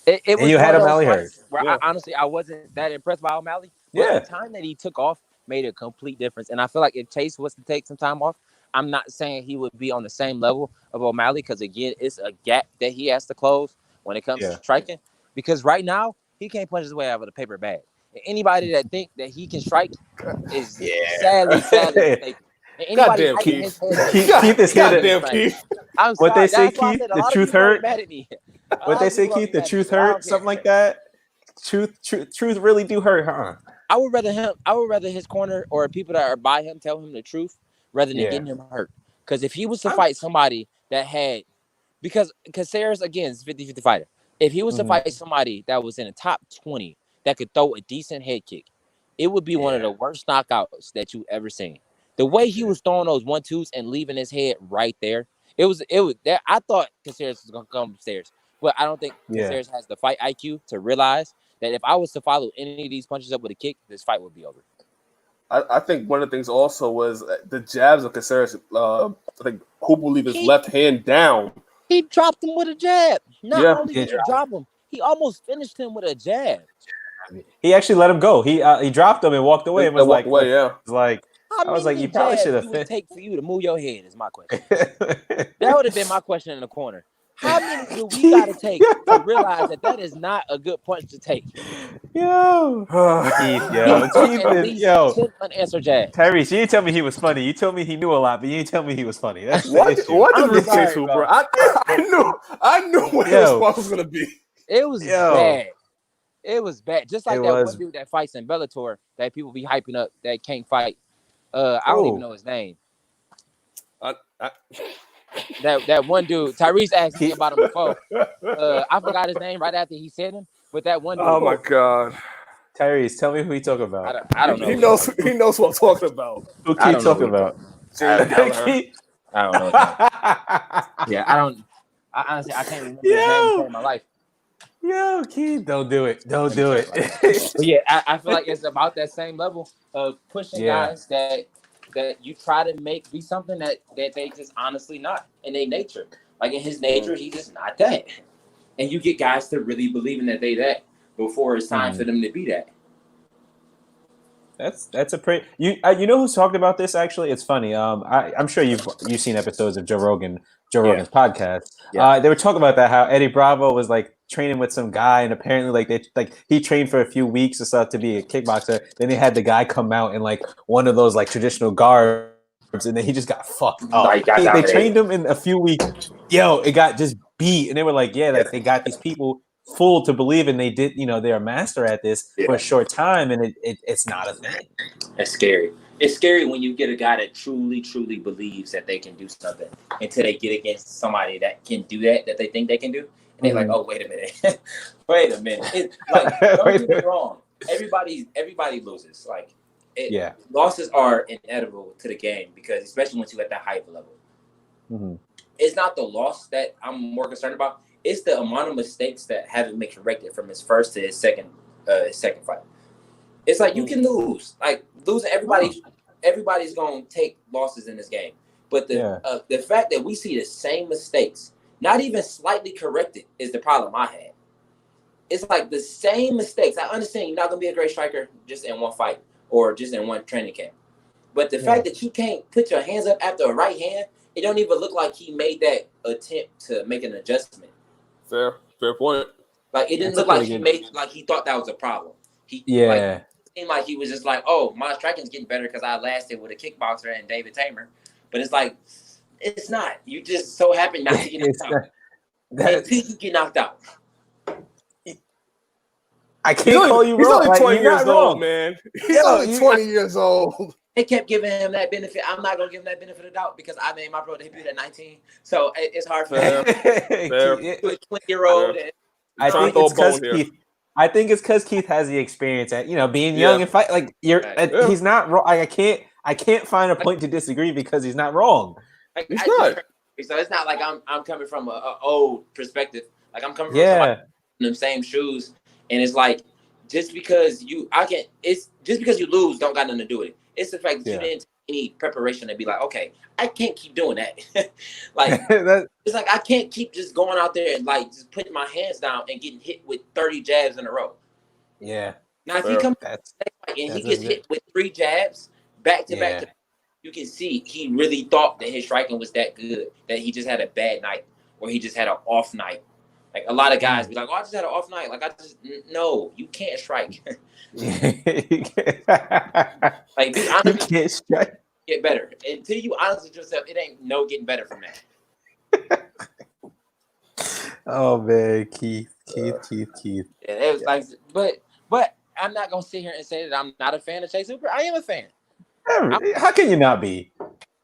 Speaker 2: It was
Speaker 3: and you had OMalley hurt.
Speaker 2: Where honestly, I wasn't that impressed by OMalley. But the time that he took off made a complete difference. And I feel like if Chase was to take some time off, I'm not saying he would be on the same level of OMalley because, again, it's a gap that he has to close when it comes to striking. Because right now, he can't punch his way out of a paper bag. And anybody that think that he can strike is sadly mistaken.
Speaker 1: Goddamn, Keith.
Speaker 3: Keith is here.
Speaker 1: Goddamn, Keith.
Speaker 2: I'm
Speaker 3: what
Speaker 2: sorry.
Speaker 3: they say, Keith, the truth hurt.
Speaker 2: Mad at me.
Speaker 3: What they say, Keith, the truth hurt, something like that. Truth really do hurt, huh?
Speaker 2: I would rather his corner or people that are by him tell him the truth rather than getting him hurt. Because if he was to fight somebody that had, because Caceres again is 50-50 fighter. If he was to fight somebody that was in the top 20 that could throw a decent head kick, it would be one of the worst knockouts that you've ever seen. The way he was throwing those 1-2s and leaving his head right there, it was there. I thought Caceres was gonna come upstairs. But I don't think Caceres has the fight IQ to realize that if I was to follow any of these punches up with a kick, this fight would be over.
Speaker 1: I think one of the things also was the jabs of Caceres. I think who will leave his left hand down.
Speaker 2: He dropped him with a jab. Not only did he drop him, he almost finished him with a jab.
Speaker 3: He actually let him go. He dropped him and walked away and was like, I was like, you probably should have.
Speaker 2: It would take for you to move your head is my question. That would have been my question in the corner. How many do we got to take to realize that is not a good punch to take?
Speaker 3: Keith,
Speaker 2: unanswered jab.
Speaker 3: Tyriece, you didn't tell me he was funny. You told me he knew a lot, but you didn't tell me he was funny. That's
Speaker 1: what did Rick say, Hooper? I knew what his response was gonna be.
Speaker 2: It was bad. It was bad. Just like one dude that fights in Bellator that people be hyping up that can't fight. I don't even know his name. That one dude, Tyriece asked me about him before. I forgot his name right after he said him. But that one dude.
Speaker 1: Oh my God,
Speaker 3: Tyriece, tell me who he talking about.
Speaker 2: I don't know.
Speaker 1: He knows what I'm talking about.
Speaker 3: Who Keith talking about?
Speaker 2: I don't know. I honestly can't remember his name in my life.
Speaker 3: Yo, Keith, don't do it. Don't do it.
Speaker 2: But yeah, I feel like it's about that same level of pushing guys that you try to make be something that they just honestly not in their nature. Like in his nature, he's just not that. And you get guys to really believing that they that before it's time for them to be that.
Speaker 3: That's a pretty you know who's talked about this actually? It's funny. I'm sure you've seen episodes of Joe Rogan's podcast. Yeah. They were talking about that how Eddie Bravo was like training with some guy and apparently he trained for a few weeks or stuff to be a kickboxer. Then they had the guy come out in like one of those like traditional garbs and then he just got fucked up. They trained him in a few weeks. It got just beat and they were like, they got these people fooled to believe and they did, they're a master at this for a short time and it's not a thing.
Speaker 2: It's scary. It's scary when you get a guy that truly, truly believes that they can do something until they get against somebody that can do that they think they can do. And they're like, oh, wait a minute. Wait a minute. It's like, don't get me wrong. Everybody loses. Like, losses are inevitable to the game because especially once you're at that high level. Mm-hmm. It's not the loss that I'm more concerned about. It's the amount of mistakes that haven't been corrected from his first to his second fight. It's like you can lose. Like losing, everybody's gonna take losses in this game. But the fact that we see the same mistakes, not even slightly corrected, is the problem I had. It's like the same mistakes. I understand you're not gonna be a great striker just in one fight or just in one training camp. But the fact that you can't put your hands up after a right hand, it don't even look like he made that attempt to make an adjustment.
Speaker 1: Fair point.
Speaker 2: Like it didn't look like he thought that was a problem. It seemed like he was just like, oh, my striking's getting better because I lasted with a kickboxer and David Tamer. But it's like, it's not. You just so happen not to get knocked out. Until you get knocked out.
Speaker 3: I can't call you wrong.
Speaker 1: He's only 20 years old, man. He's only 20 years old.
Speaker 2: They kept giving him that benefit. I'm not gonna give him that benefit of doubt because I made my pro debut at 19, so it's hard for him. A 20-year-old.
Speaker 3: I think it's because Keith. I think it's because Keith has the experience at being young and fight. Like he's not wrong. I can't find a point to disagree because he's not wrong.
Speaker 1: He's not.
Speaker 2: So it's not like I'm coming from a old perspective. Like I'm coming from somebody in them same shoes, and it's like just because you lose don't got nothing to do with it. It's the fact that you didn't take any preparation to be like, okay, I can't keep doing that. Like it's like I can't keep just going out there and like just putting my hands down and getting hit with 30 jabs in a row.
Speaker 3: Yeah.
Speaker 2: Now if he comes and he gets hit with 3 jabs back to back, you can see he really thought that his striking was that good, that he just had a bad night or he just had an off night. Like a lot of guys be like, "Oh, I just had an off night." Like no, you can't strike. Like be honest, you can't strike. Get better until you honest with yourself. It ain't no getting better from that.
Speaker 3: Oh man, Keith. Yeah,
Speaker 2: it was like, but I'm not gonna sit here and say that I'm not a fan of Chase Hooper. I am a fan.
Speaker 3: How can you not be?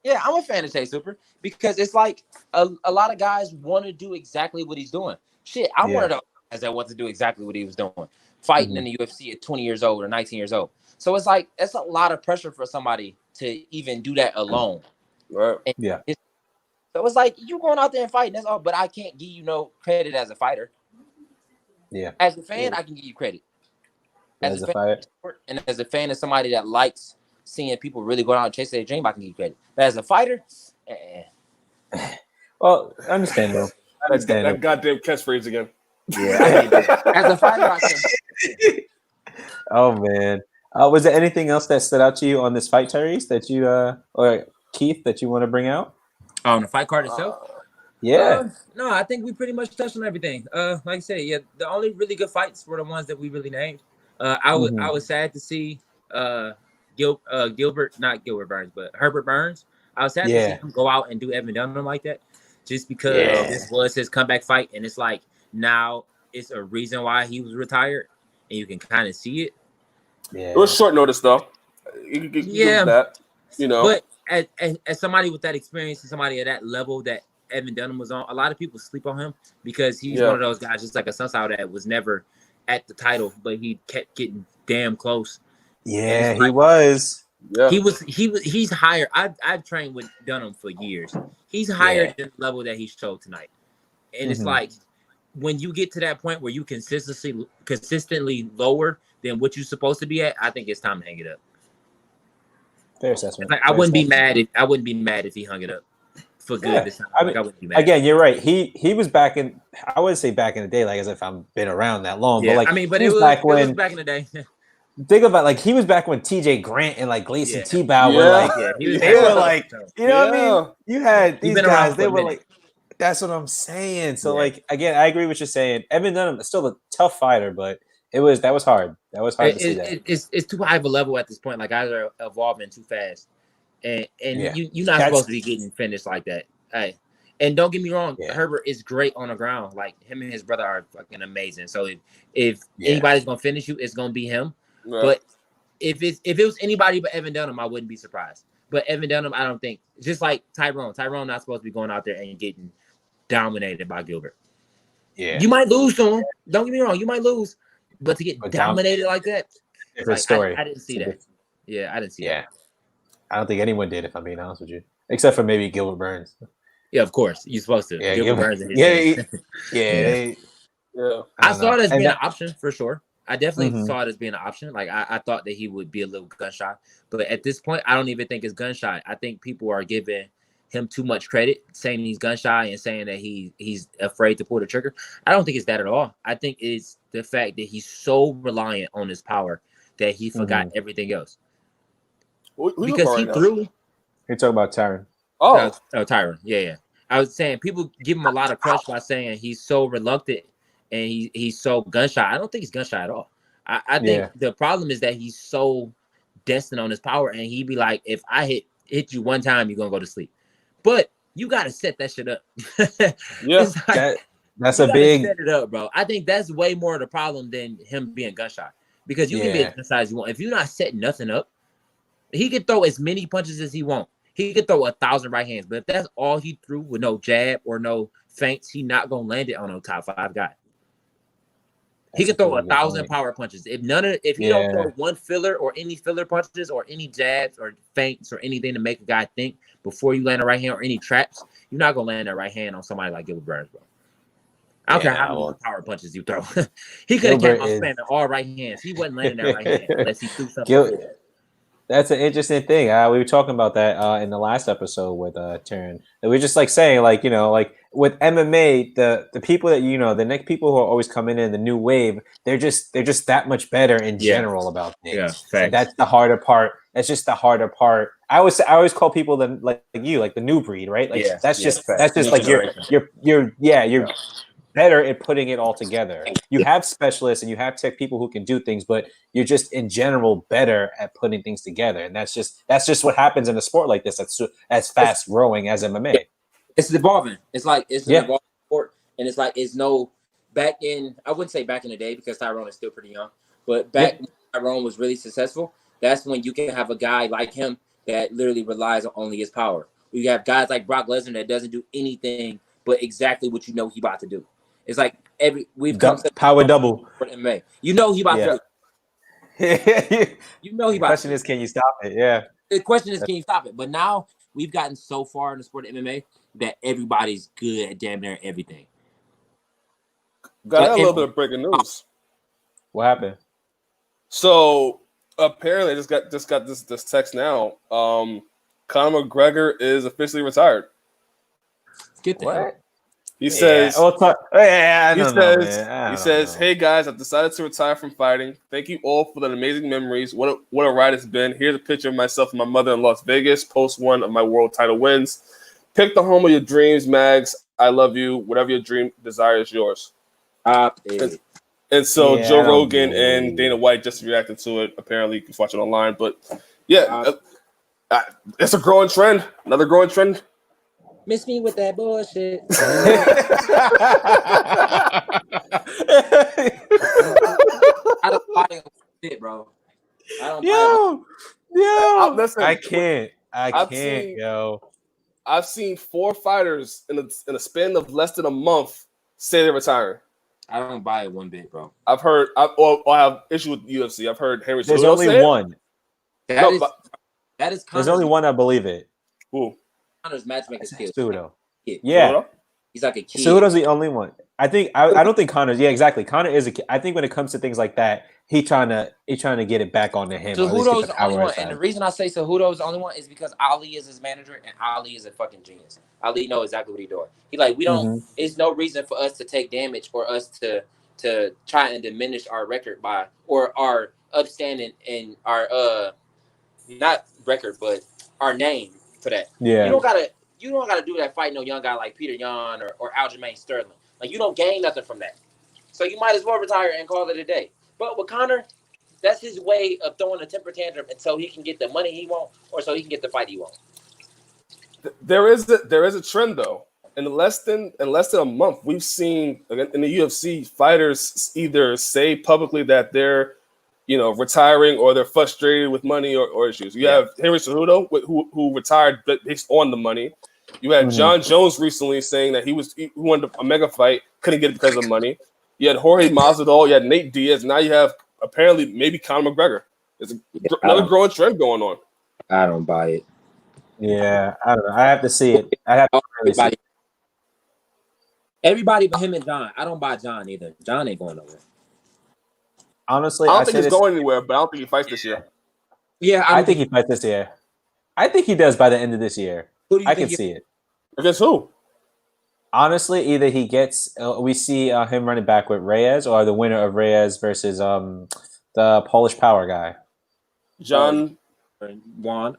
Speaker 2: Yeah, I'm a fan of Chase Hooper because it's like a lot of guys want to do exactly what he's doing. Shit, I'm one of those guys that want to do exactly what he was doing, fighting in the UFC at 20 years old or 19 years old. So it's like that's a lot of pressure for somebody to even do that alone.
Speaker 1: Right.
Speaker 2: So it's like you going out there and fighting. That's all. But I can't give you no credit as a fighter.
Speaker 3: Yeah.
Speaker 2: As a fan, I can give you credit.
Speaker 3: As a fighter,
Speaker 2: and as a fan of somebody that likes seeing people really go out and chase their dream, I can give you credit. But as a fighter,
Speaker 3: well, understandable.
Speaker 1: That goddamn catchphrase again.
Speaker 2: Yeah. As a fighter, I can.
Speaker 3: Oh man. Was there anything else that stood out to you on this fight, Tyriece, that you or Keith that you want to bring out?
Speaker 2: On the fight card itself?
Speaker 3: Yeah.
Speaker 2: No, I think we pretty much touched on everything. Like I said, the only really good fights were the ones that we really named. I was sad to see Herbert Burns. I was sad to see him go out and do Evan Dunham like that, just because this was his comeback fight, and it's like now it's a reason why he was retired, and you can kind of see it.
Speaker 1: Yeah, it was short notice though. You that,
Speaker 2: But as somebody with that experience and somebody at that level that Evan Dunham was on, a lot of people sleep on him because he's one of those guys, just like a Sunsow, that was never at the title, but he kept getting damn close.
Speaker 3: Yeah, he was.
Speaker 1: Yeah.
Speaker 2: He's higher. I've trained with Dunham for years. He's higher than the level that he showed tonight. And it's like when you get to that point where you consistently lower than what you're supposed to be at, I think it's time to hang it up.
Speaker 3: Fair assessment.
Speaker 2: Like, I wouldn't be mad if he hung it up for good this time.
Speaker 3: I wouldn't be mad. Again, you're right. He was back in. I wouldn't say back in the day, like as if I've been around that long.
Speaker 2: Yeah,
Speaker 3: but like
Speaker 2: but it was back in the day.
Speaker 3: Think about like he was back when TJ Grant and like Gleason Tebow were like they were like what I mean. You had these guys. They were like, that's what I'm saying. So like again, I agree with what you're saying. Evan Dunham is still a tough fighter, but that was hard. That was hard to see that.
Speaker 2: It's too high of a level at this point. Like guys are evolving too fast, and you're not supposed to be getting finished like that. Hey, and don't get me wrong, Herbert is great on the ground. Like him and his brother are fucking amazing. So if anybody's gonna finish you, it's gonna be him. Right. But if it was anybody but Evan Dunham, I wouldn't be surprised. But Evan Dunham, I don't think. Just like Tyrone not supposed to be going out there and getting dominated by Gilbert. Yeah, you might lose to him. Don't get me wrong, you might lose, but to get dominated like that,
Speaker 3: different story.
Speaker 2: I didn't see that. Yeah, I didn't see that.
Speaker 3: I don't think anyone did, if I'm being honest with you, except for maybe Gilbert Burns.
Speaker 2: Yeah, of course, you're supposed to.
Speaker 3: Yeah,
Speaker 2: Gilbert Burns. I saw it as being an option for sure. I definitely saw it as being an option. Like I thought that he would be a little gun shy, but at this point, I don't even think it's gun shy. I think people are giving him too much credit, saying he's gun shy and saying that he's afraid to pull the trigger. I don't think it's that at all. I think it's the fact that he's so reliant on his power that he forgot everything else. Because he threw.
Speaker 3: You're talking about Tyron.
Speaker 2: Oh, Tyron. Yeah. I was saying people give him a lot of credit by saying he's so reluctant. And he's so gun shy. I don't think he's gun shy at all. I think the problem is that he's so destined on his power, and he'd be like, if I hit you one time, you're gonna go to sleep. But you gotta set that shit up.
Speaker 3: That's a big
Speaker 2: set it up, bro. I think that's way more of the problem than him being gun shy. Because you can be as gun shy as you want. If you're not setting nothing up, he can throw as many punches as he wants. He could throw 1,000 right hands, but if that's all he threw with no jab or no feints, he not gonna land it on no top 5 guy. He can throw 1,000 power punches. If he don't throw one filler or any filler punches or any jabs or feints or anything to make a guy think before you land a right hand or any traps, you're not gonna land that right hand on somebody like Gilbert Burns, bro. I don't care how many power punches you throw. He could have came out spamming all right hands. He wasn't landing that right hand unless he threw something.
Speaker 3: That's an interesting thing. We were talking about that in the last episode with Taryn. And we're just like saying, like, you know, like with MMA, the people that the next people who are always coming in the new wave, they're just that much better in general about things.
Speaker 2: Yeah,
Speaker 3: and that's the harder part. That's just the harder part. I always call people like you, like the new breed, right? Like that's just like you're better at putting it all together. You have specialists and you have tech people who can do things, but you're just in general better at putting things together. And that's just what happens in a sport like this. That's as fast growing as MMA.
Speaker 2: It's evolving. It's like it's an evolving sport, and it's like it's no back in. I wouldn't say back in the day because Tyrone is still pretty young, but back when Tyrone was really successful, that's when you can have a guy like him that literally relies on only his power. You have guys like Brock Lesnar that doesn't do anything but exactly what you know he about to do. It's like we've come to
Speaker 3: power double
Speaker 2: for MMA. You know he about to do. You know he about.
Speaker 3: The question is, can you stop it? Yeah.
Speaker 2: The question is, can you stop it? But now we've gotten so far in the sport of MMA that everybody's good at damn near everything.
Speaker 1: Got a little bit of breaking news.
Speaker 3: What happened?
Speaker 1: So apparently, I just got this text now. Conor McGregor is officially retired.
Speaker 2: Get that.
Speaker 1: He says, "Hey guys, I've decided to retire from fighting. Thank you all for the amazing memories. What a ride it's been. Here's a picture of myself and my mother in Las Vegas, post one of my world title wins. Pick the home of your dreams, Mags. I love you. Whatever your dream desire is yours." And so Joe Rogan and Dana White just reacted to it. Apparently, you can watch it online. But it's a growing trend. Another growing trend.
Speaker 2: Miss me with that bullshit. I don't buy it, bro. I don't buy it.
Speaker 1: Listen,
Speaker 3: I can't, yo.
Speaker 1: I've seen 4 fighters in a span of less than a month say they're retiring.
Speaker 2: I don't buy it one bit, bro.
Speaker 1: I've heard. I have issue with UFC. I've heard Henry.
Speaker 3: There's only one.
Speaker 2: That is.
Speaker 3: There's only one. I believe it.
Speaker 1: Who?
Speaker 2: Connor's matchmaking skills.
Speaker 3: Cejudo. Yeah.
Speaker 2: He's like a kid.
Speaker 3: Cejudo's the only one. I think I don't think Connor's. Yeah, exactly. Connor is a kid. I think when it comes to things like that, he's trying to get it back onto him.
Speaker 2: Cejudo's the only one, and the reason I say Cejudo's the only one is because Ali is his manager, and Ali is a fucking genius. Ali knows exactly what he's doing. He we don't. It's no reason for us to take damage or us to try and diminish our record or our upstanding and our not record but our name for that.
Speaker 3: Yeah.
Speaker 2: You don't gotta do that fighting no young guy like Peter Yan or Aljamain Sterling. Like you don't gain nothing from that. So you might as well retire and call it a day. But with Conor, that's his way of throwing a temper tantrum until he can get the money he wants or so he can get the fight he wants.
Speaker 1: There is a trend though. In less than a month, we've seen in the UFC fighters either say publicly that they're retiring or they're frustrated with money or issues. You have Henry Cejudo who retired based on the money. You had John Jones recently saying that he wanted a mega fight, couldn't get it because of money. You had Jorge Masvidal, you had Nate Diaz. Now you have apparently maybe Conor McGregor. There's another growing trend going on.
Speaker 2: I don't buy it.
Speaker 3: Yeah, I don't know. I have to see it. I have to really see it.
Speaker 2: Everybody but him and John. I don't buy John either. John ain't going nowhere.
Speaker 3: Honestly,
Speaker 1: I don't think he's going anywhere, but I don't think he fights this year.
Speaker 2: Yeah,
Speaker 3: I think he fights this year. I think he does by the end of this year.
Speaker 2: Who do you
Speaker 3: I
Speaker 2: think
Speaker 3: can see it.
Speaker 1: Against who?
Speaker 3: Honestly, either he gets we see him running back with Reyes, or the winner of Reyes versus the Polish Power guy,
Speaker 2: Juan.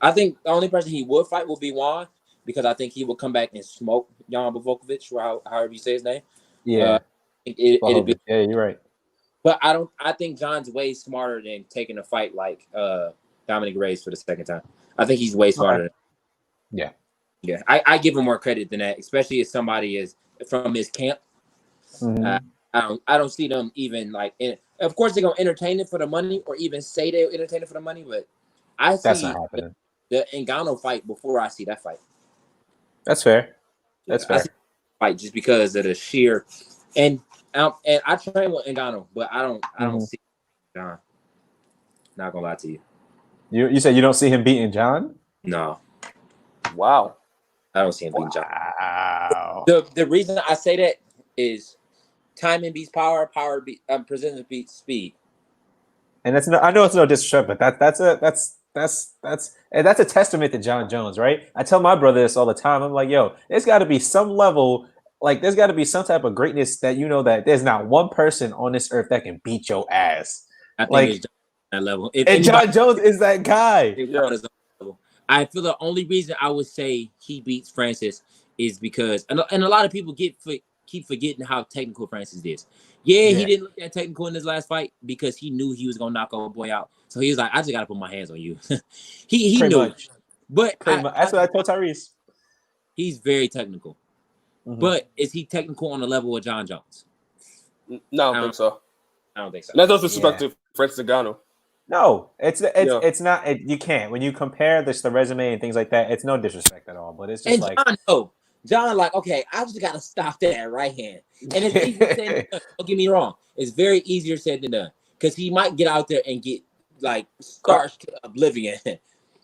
Speaker 2: I think the only person he would fight would be Juan because I think he would come back and smoke Jan Blachowicz, or however you say his name.
Speaker 3: Yeah,
Speaker 2: it'd be.
Speaker 3: Yeah, you're right.
Speaker 2: But I think John's way smarter than taking a fight like Dominic Reyes for the second time. I think he's way smarter.
Speaker 3: Okay. Yeah.
Speaker 2: Yeah, I give him more credit than that, especially if somebody is from his camp. I don't see them even of course they're gonna entertain it for the money, or even say they'll entertain it for the money. But I see
Speaker 3: that's not happening.
Speaker 2: The Ngannou fight before I see that fight.
Speaker 3: That's fair. That's fair.
Speaker 2: I see the fight just because of the sheer, and And I train with Ngannou, but I don't see John. Not gonna lie to you.
Speaker 3: You said you don't see him beating John?
Speaker 2: No.
Speaker 1: Wow.
Speaker 2: I don't see him beating John.
Speaker 3: Wow.
Speaker 2: The reason I say that is timing beats power, presence beats speed.
Speaker 3: And I know it's no disrespect, but that's a testament to John Jones, right? I tell my brother this all the time. I'm like, yo, there's got to be some level, like there's got to be some type of greatness that that there's not one person on this earth that can beat your ass.
Speaker 2: I think it's that level.
Speaker 3: And John Jones is that guy.
Speaker 2: Yeah. I feel the only reason I would say he beats Francis is because, and a lot of people keep forgetting how technical Francis is. Yeah, he didn't look that technical in his last fight because he knew he was gonna knock old boy out. So he was like, I just gotta put my hands on you. he knew.
Speaker 3: Much.
Speaker 2: But
Speaker 3: that's what I told Tyriece.
Speaker 2: He's very technical. Mm-hmm. But is he technical on the level of John Jones?
Speaker 1: No, I don't think so.
Speaker 2: I don't think so.
Speaker 1: That's no disrespect to Francis Ngannou.
Speaker 3: No, it's not. You can't when you compare the resume and things like that. It's no disrespect at all, but it's just
Speaker 2: John, like, okay, I just gotta stop that right hand, and it's easier said than done. Don't get me wrong; it's very easier said than done because he might get out there and get like starched to oblivion.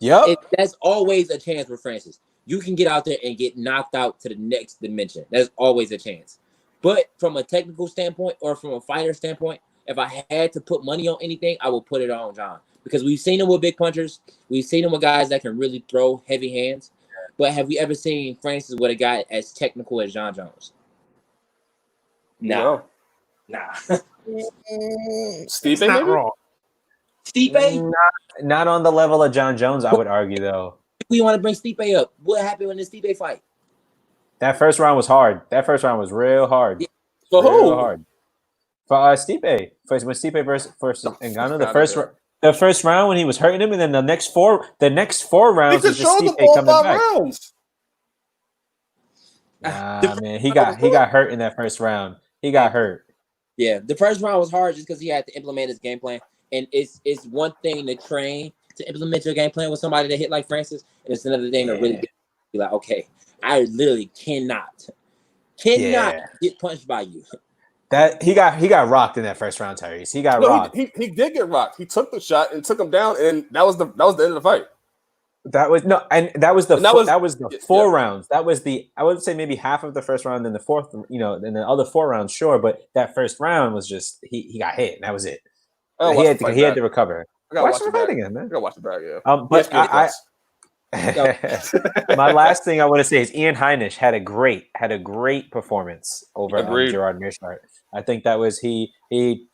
Speaker 3: Yep,
Speaker 2: that's always a chance for Francis. You can get out there and get knocked out to the next dimension. There's always a chance. But from a technical standpoint or from a fighter standpoint, if I had to put money on anything, I would put it on John because we've seen him with big punchers. We've seen him with guys that can really throw heavy hands. But have we ever seen Francis with a guy as technical as John Jones? Nah.
Speaker 1: Stipe,
Speaker 3: not
Speaker 1: maybe?
Speaker 3: wrong.
Speaker 2: Stipe?
Speaker 3: Not on the level of John Jones, I would argue, though.
Speaker 2: We want to bring Stipe up. What happened in the Stipe fight?
Speaker 3: That first round was hard. That first round was real hard.
Speaker 1: Yeah. For who?
Speaker 3: Hard. For Stipe. When Stipe versus Ngannou, the first round when he was hurting him, and then the next four rounds was just Stipe coming back. Rounds. Man, he got hurt in that first round. He got hurt.
Speaker 2: Yeah, the first round was hard just because he had to implement his game plan, and it's one thing to train to implement your game plan with somebody that hit like Francis, and it's another thing to really be like, okay, I literally cannot get punched by you.
Speaker 3: That he got rocked in that first round, Tyriece. He got rocked.
Speaker 1: He did get rocked. He took the shot and took him down, and that was the end of the fight. That was the 4 rounds. That was I would say maybe half of the first round, then the fourth, and the other 4 rounds, sure. But that first round was just he got hit, and that was it. He had to recover. Watch the fight again, man. I gotta watch the back, yeah.
Speaker 3: But my last thing I want to say is Ian Heinisch had a great performance over Gerard Meerschaert. I think that was he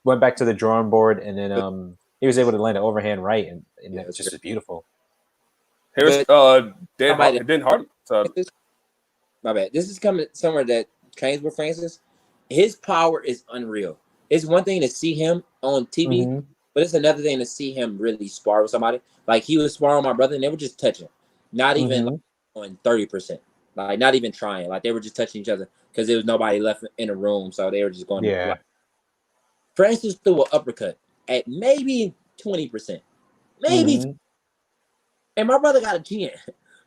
Speaker 3: went back to the drawing board, and then he was able to land an overhand right, and it was just beautiful.
Speaker 1: Here's Dan Hardy.
Speaker 2: My bad. This is coming somewhere that trains with Francis. His power is unreal. It's one thing to see him on TV, but it's another thing to see him really spar with somebody. Like he was sparring with my brother, and they were just touching, not even on 30%, like not even trying. Like they were just touching each other because there was nobody left in the room, so they were just going.
Speaker 3: Yeah.
Speaker 2: Francis threw an uppercut at maybe 20%, maybe. And my brother got a chin,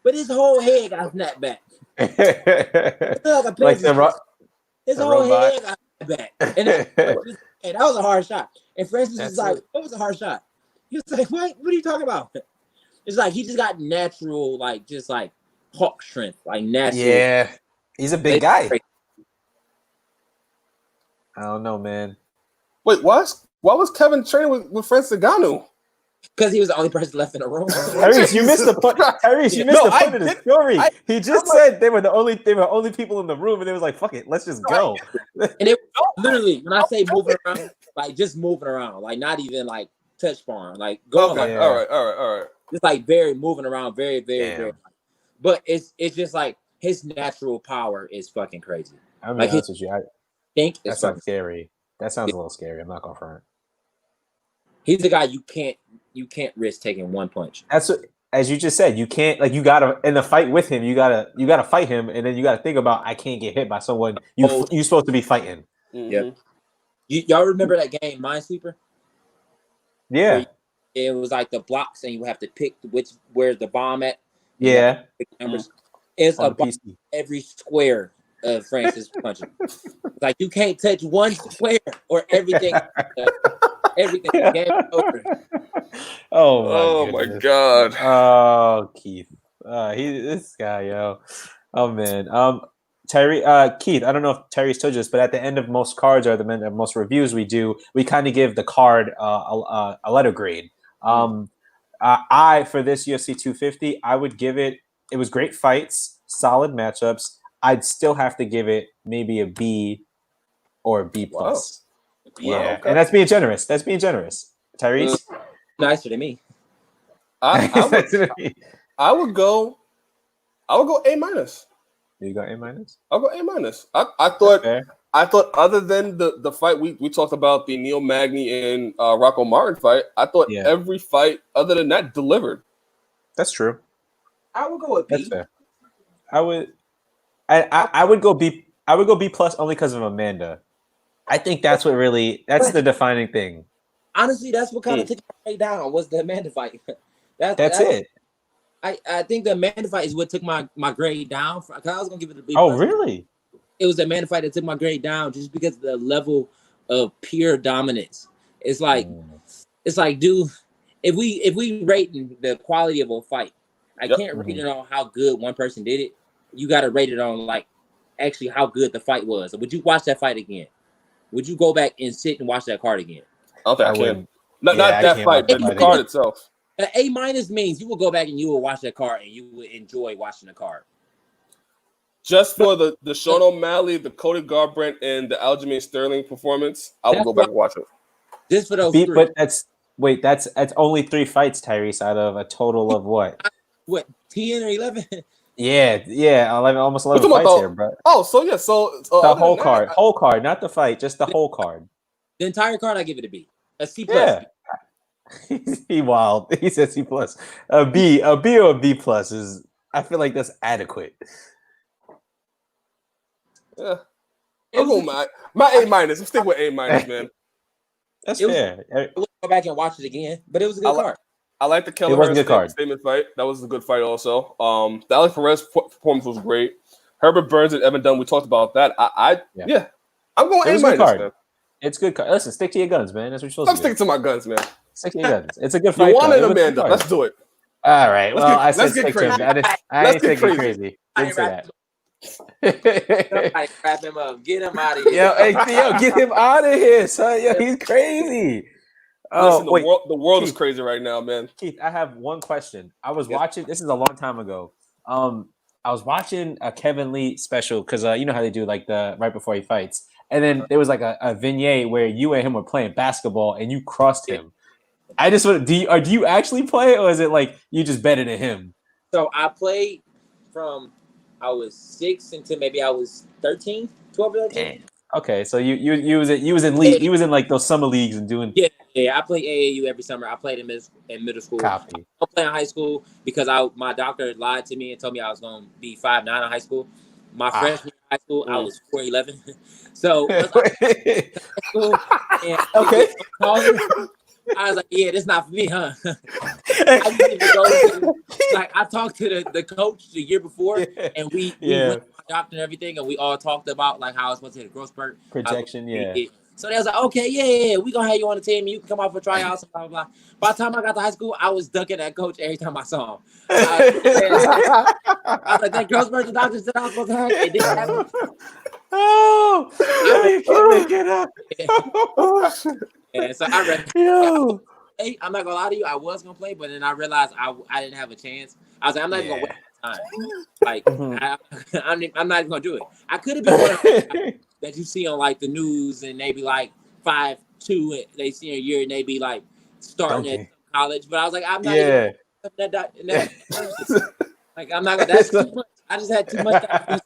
Speaker 2: but his whole head got snapped back. His whole head got snapped back. And that was a hard shot. And Francis was like, "What was a hard shot?" He was like, "What? What are you talking about?" It's like he just got natural, like just like hawk strength, like natural.
Speaker 3: Yeah, he's a big guy. I don't know, man.
Speaker 1: Wait, why was Kevin training with Francis Ngannou?
Speaker 2: Because he was the only person left in the room.
Speaker 3: Tyriece, you missed the point. Tyriece, you missed the point of the story. He just said they were the only people in the room, and they was like, "Fuck it, let's just go."
Speaker 2: And it literally, when I say moving around, like just moving around, like not even like touch sparring, like going.
Speaker 1: Okay, all right.
Speaker 2: Just like very moving around, very, very, very. But it's just like his natural power is fucking crazy.
Speaker 3: I'm like honest with you. That sounds scary. That sounds a little scary. I'm not gonna front.
Speaker 2: He's the guy you can't risk taking one punch.
Speaker 3: That's what, as you just said, you can't you gotta in the fight with him. You gotta fight him, and then you gotta think about I can't get hit by someone you're supposed to be fighting.
Speaker 2: Yeah. Y'all remember that game, Minesweeper?
Speaker 3: Yeah.
Speaker 2: It was like the blocks, and you have to pick where's the bomb at.
Speaker 3: Yeah.
Speaker 2: It's a bomb every square Francis punching. Like you can't touch one square or everything. Everything game over.
Speaker 1: Oh my God.
Speaker 3: Oh, Keith. This guy, yo. Oh man. Keith, I don't know if Terry's told you this, but at the end of most cards or the end of most reviews we kind of give the card a letter grade. I for this UFC 250, I would give it was great fights, solid matchups. I'd still have to give it maybe a B or a B plus.
Speaker 1: Wow.
Speaker 3: Yeah,
Speaker 1: Wow, okay.
Speaker 3: and that's being generous. Tyriece?
Speaker 2: Nicer than me.
Speaker 1: I would go A minus.
Speaker 3: You got A minus?
Speaker 1: I'll go A minus. I thought other than the fight we talked about, the Neil Magny and Rocco Martin fight, I thought every fight other than that delivered.
Speaker 3: That's true.
Speaker 2: I would go with B.
Speaker 3: That's fair. I would go B. I would go B plus only because of Amanda. I think that's the defining thing.
Speaker 2: Honestly, that's what kind of took my grade down was the Amanda fight.
Speaker 3: That's it.
Speaker 2: I think the Amanda fight is what took my grade down. Because I was gonna give it a B.
Speaker 3: Oh, really?
Speaker 2: It was the Amanda fight that took my grade down just because of the level of pure dominance. It's like, dude, if we rating the quality of a fight, I can't rate it on how good one person did it. You got to rate it on like actually how good the fight was. Would you watch that fight again? Would you go back and sit and watch that card again?
Speaker 1: I don't think I can. Not that fight, but the card itself.
Speaker 2: An A minus means you will go back and you will watch that card and you will enjoy watching the card.
Speaker 1: Just for the Sean O'Malley, the Cody Garbrandt, and the Aljamain Sterling performance, I will go back and watch it.
Speaker 2: Just for those
Speaker 3: three. But that's only 3 fights, Tyriece, out of a total of what?
Speaker 2: What, 10 or 11?
Speaker 3: Yeah, 11, almost 11 fights here, bro.
Speaker 1: Oh, so
Speaker 3: the whole card, not the fight, just the whole card.
Speaker 2: The entire card, I give it a B, a C plus.
Speaker 3: Yeah. He wild. He says C plus. A B or a B plus is. I feel like that's adequate.
Speaker 1: Yeah, I'll go my A minus. I'm sticking with A minus, man.
Speaker 3: That's fair.
Speaker 2: I will go back and watch it again, but it was a good card.
Speaker 1: I like the Kelleher statement fight. That was a good fight also. The Alex Perez performance was great. Herbert Burns and Evan Dunn, we talked about that. I'm going A minus.
Speaker 3: It's good card. Listen, stick to your guns, man. That's what you're supposed to do.
Speaker 1: I'm sticking to my guns, man.
Speaker 3: Stick to your guns. It's a good fight.
Speaker 1: Yuana and Amanda. Let's do it.
Speaker 3: All right.
Speaker 1: Let's get crazy.
Speaker 3: I ain't thinking crazy. Didn't say that.
Speaker 2: Somebody wrap him up. Get him out of here.
Speaker 3: Yo, get him out of here, son. Yo, he's crazy.
Speaker 1: Listen, the world is crazy right now, man.
Speaker 3: Keith, I have one question. I was watching. This is a long time ago. I was watching a Kevin Lee special because you know how they do like the right before he fights, and then there was like a vignette where you and him were playing basketball and you crossed him. I just want do you actually play, or is it like you just better than him?
Speaker 2: So I played from I was 6 until maybe I was 13, 12 or 13.
Speaker 3: Damn. Okay, so you was in league. You was in like those summer leagues and doing.
Speaker 2: Yeah. I played AAU every summer. I played in middle school.
Speaker 3: Copy.
Speaker 2: I played in high school because my doctor lied to me and told me I was going to be 5'9" in high school. My freshman year in high school, I was 4'11". So
Speaker 3: okay.
Speaker 2: I was like, yeah, this not for me, huh? I didn't even go I talked to the coach the year before, and we went to my doctor and everything, and we all talked about like how I was supposed to hit a growth spurt.
Speaker 3: Projection,
Speaker 2: So they was like, okay, yeah, we gonna have you on the team, and you can come out for tryouts, and blah, blah, blah. By the time I got to high school, I was ducking that coach every time I saw him. I was like, that growth spurt the doctor said I was supposed to have, it didn't happen.
Speaker 3: Oh, I can't make it up.
Speaker 2: Yeah, so I read. Hey, I'm not gonna lie to you. I was gonna play, but then I realized I didn't have a chance. I was like, I'm not even gonna waste time. Like, I'm not even gonna do it. I could have been one of that you see on like the news, and they be like 5'2", they see a year, and they be like starting at college. But I was like, I'm not even that like I'm not gonna. That's too much. I just had too much time.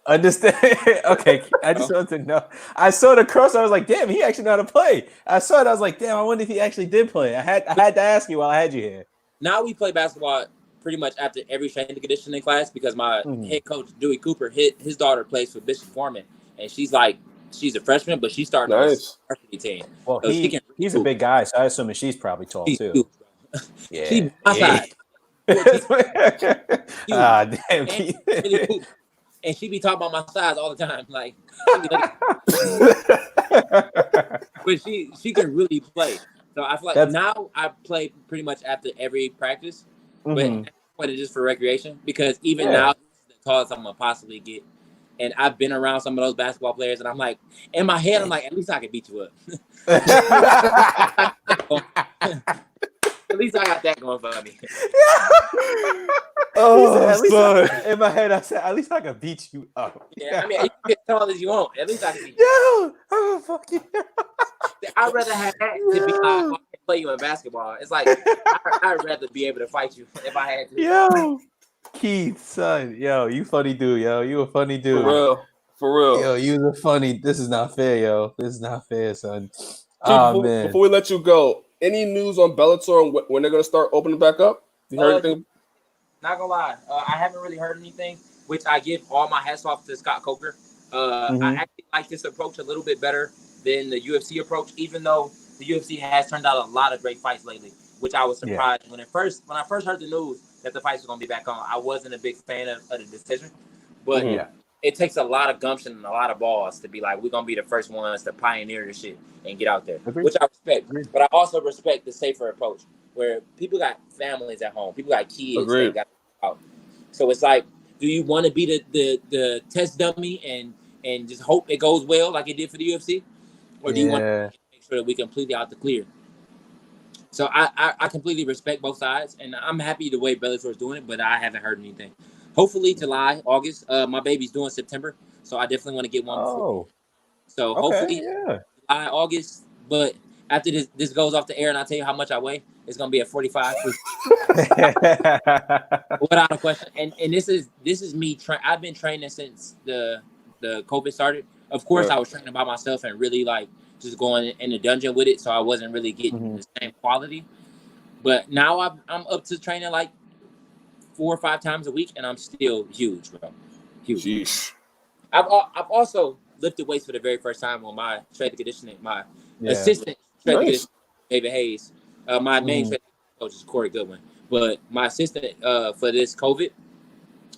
Speaker 3: Understand? Okay, I just want to know. I saw the cross. I was like, "Damn, he actually know how to play." I saw it. I was like, "Damn, I wonder if he actually did play." I had to ask you while I had you here.
Speaker 2: Now we play basketball pretty much after every strength and conditioning class because my head coach Dewey Cooper, his daughter plays for Bishop Foreman, and she's a freshman, but she's starting on the varsity team.
Speaker 3: Well, so he's a big guy, so I assume she's probably tall too. Yeah,
Speaker 2: she's my size.
Speaker 3: Damn.
Speaker 2: and she be talking about my size all the time. Like, but she can really play. So I feel like now I play pretty much after every practice, but at this point it's just for recreation because even now the tallest I'm gonna possibly get. And I've been around some of those basketball players, and I'm like, in my head, I'm like, at least I can beat you up. At least I got that going for me.
Speaker 3: In my head, I said, at least I can beat you up.
Speaker 2: Yeah, I mean, you can get tall as you want. At least I can beat you up.
Speaker 3: I'm gonna fuck you.
Speaker 2: I'd rather have that to be like, I can play you in basketball. It's like, I'd rather be able to fight you if I had to.
Speaker 3: Yo. Keith, son, yo, you funny dude, yo. You a funny dude.
Speaker 1: For real.
Speaker 3: Yo, you a funny. This is not fair, yo. This is not fair, son.
Speaker 1: Man. Before we let you go, any news on Bellator and when they're gonna start opening back up? You heard anything?
Speaker 2: Not gonna lie, I haven't really heard anything. Which I give all my hats off to Scott Coker. I actually like this approach a little bit better than the UFC approach, even though the UFC has turned out a lot of great fights lately. Which I was surprised when I first heard the news that the fights were gonna be back on. I wasn't a big fan of the decision, but it takes a lot of gumption and a lot of balls to be like, we're gonna be the first ones to pioneer this shit and get out there, which I respect. But I also respect the safer approach, where people got families at home, people got kids that got out. So it's like, do you want to be the test dummy and just hope it goes well like it did for the UFC, or do you want to make sure that we completely out the clear? So I completely respect both sides, and I'm happy the way Bellator is doing it, but I haven't heard anything. Hopefully July, August. My baby's doing September, so I definitely want to get one before. So hopefully July, August. But after this goes off the air and I tell you how much I weigh, it's gonna be at 45. Without a question. And this is me. I've been training since the COVID started. Of course, I was training by myself and really like just going in the dungeon with it, so I wasn't really getting the same quality. But now I'm up to training like 4 or 5 times a week, and I'm still huge, bro. Huge.
Speaker 1: Jeez.
Speaker 2: I've also lifted weights for the very first time on my strength and conditioning. My assistant strength and conditioning, David Hayes. My main strength coach is Corey Goodwin, but my assistant for this COVID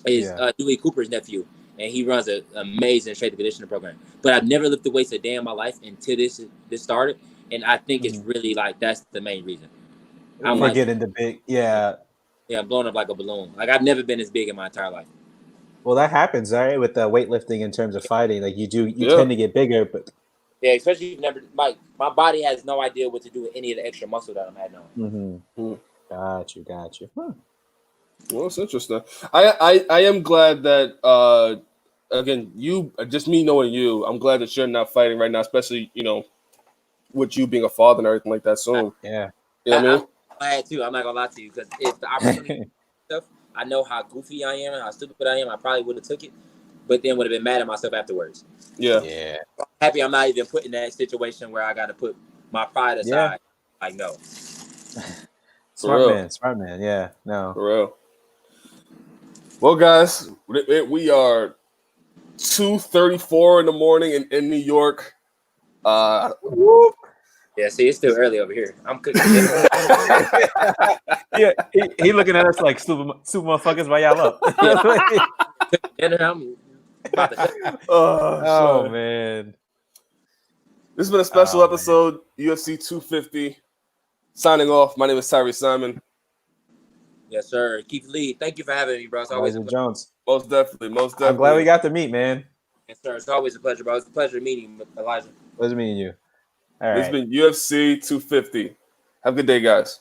Speaker 2: is Dewey Cooper's nephew, and he runs an amazing strength and conditioning program. But I've never lifted weights a day in my life until this started, and I think it's really like that's the main reason.
Speaker 3: I'm getting the big
Speaker 2: I'm blowing up like a balloon. Like I've never been as big in my entire life.
Speaker 3: Well, that happens, right? With the weightlifting in terms of fighting, like you tend to get bigger, but
Speaker 2: especially if you've never like my body has no idea what to do with any of the extra muscle that I'm adding on.
Speaker 3: Got you. Huh.
Speaker 1: Well, it's interesting. I am glad that again, just me knowing you, I'm glad that you're not fighting right now, especially with you being a father and everything like that soon.
Speaker 3: Yeah.
Speaker 1: You know what I mean?
Speaker 2: I'm glad too. I'm not gonna lie to you because if the opportunity stuff, I know how goofy I am and how stupid I am. I probably would have took it, but then would have been mad at myself afterwards.
Speaker 1: Yeah.
Speaker 2: I'm happy I'm not even put in that situation where I got to put my pride aside. Like no.
Speaker 3: Smart man. Yeah. No.
Speaker 1: For real. Well, guys, we are 2:34 in the morning in New York.
Speaker 2: Yeah, see, it's still early over here. I'm cooking.
Speaker 3: He looking at us like super motherfuckers. Why y'all up?
Speaker 2: I'm about to
Speaker 3: oh man,
Speaker 1: this has been a special episode. UFC 250. Signing off. My name is Tyriece Simon.
Speaker 2: Yes, sir. Keith Lee. Thank you for having me, bro. It's always a
Speaker 3: Jones.
Speaker 1: Most definitely.
Speaker 3: I'm glad we got to meet, man.
Speaker 2: Yes, sir. It's always a pleasure, bro. It's a pleasure meeting you, Elijah.
Speaker 3: Pleasure meeting you. All right.
Speaker 1: This has been UFC 250. Have a good day, guys.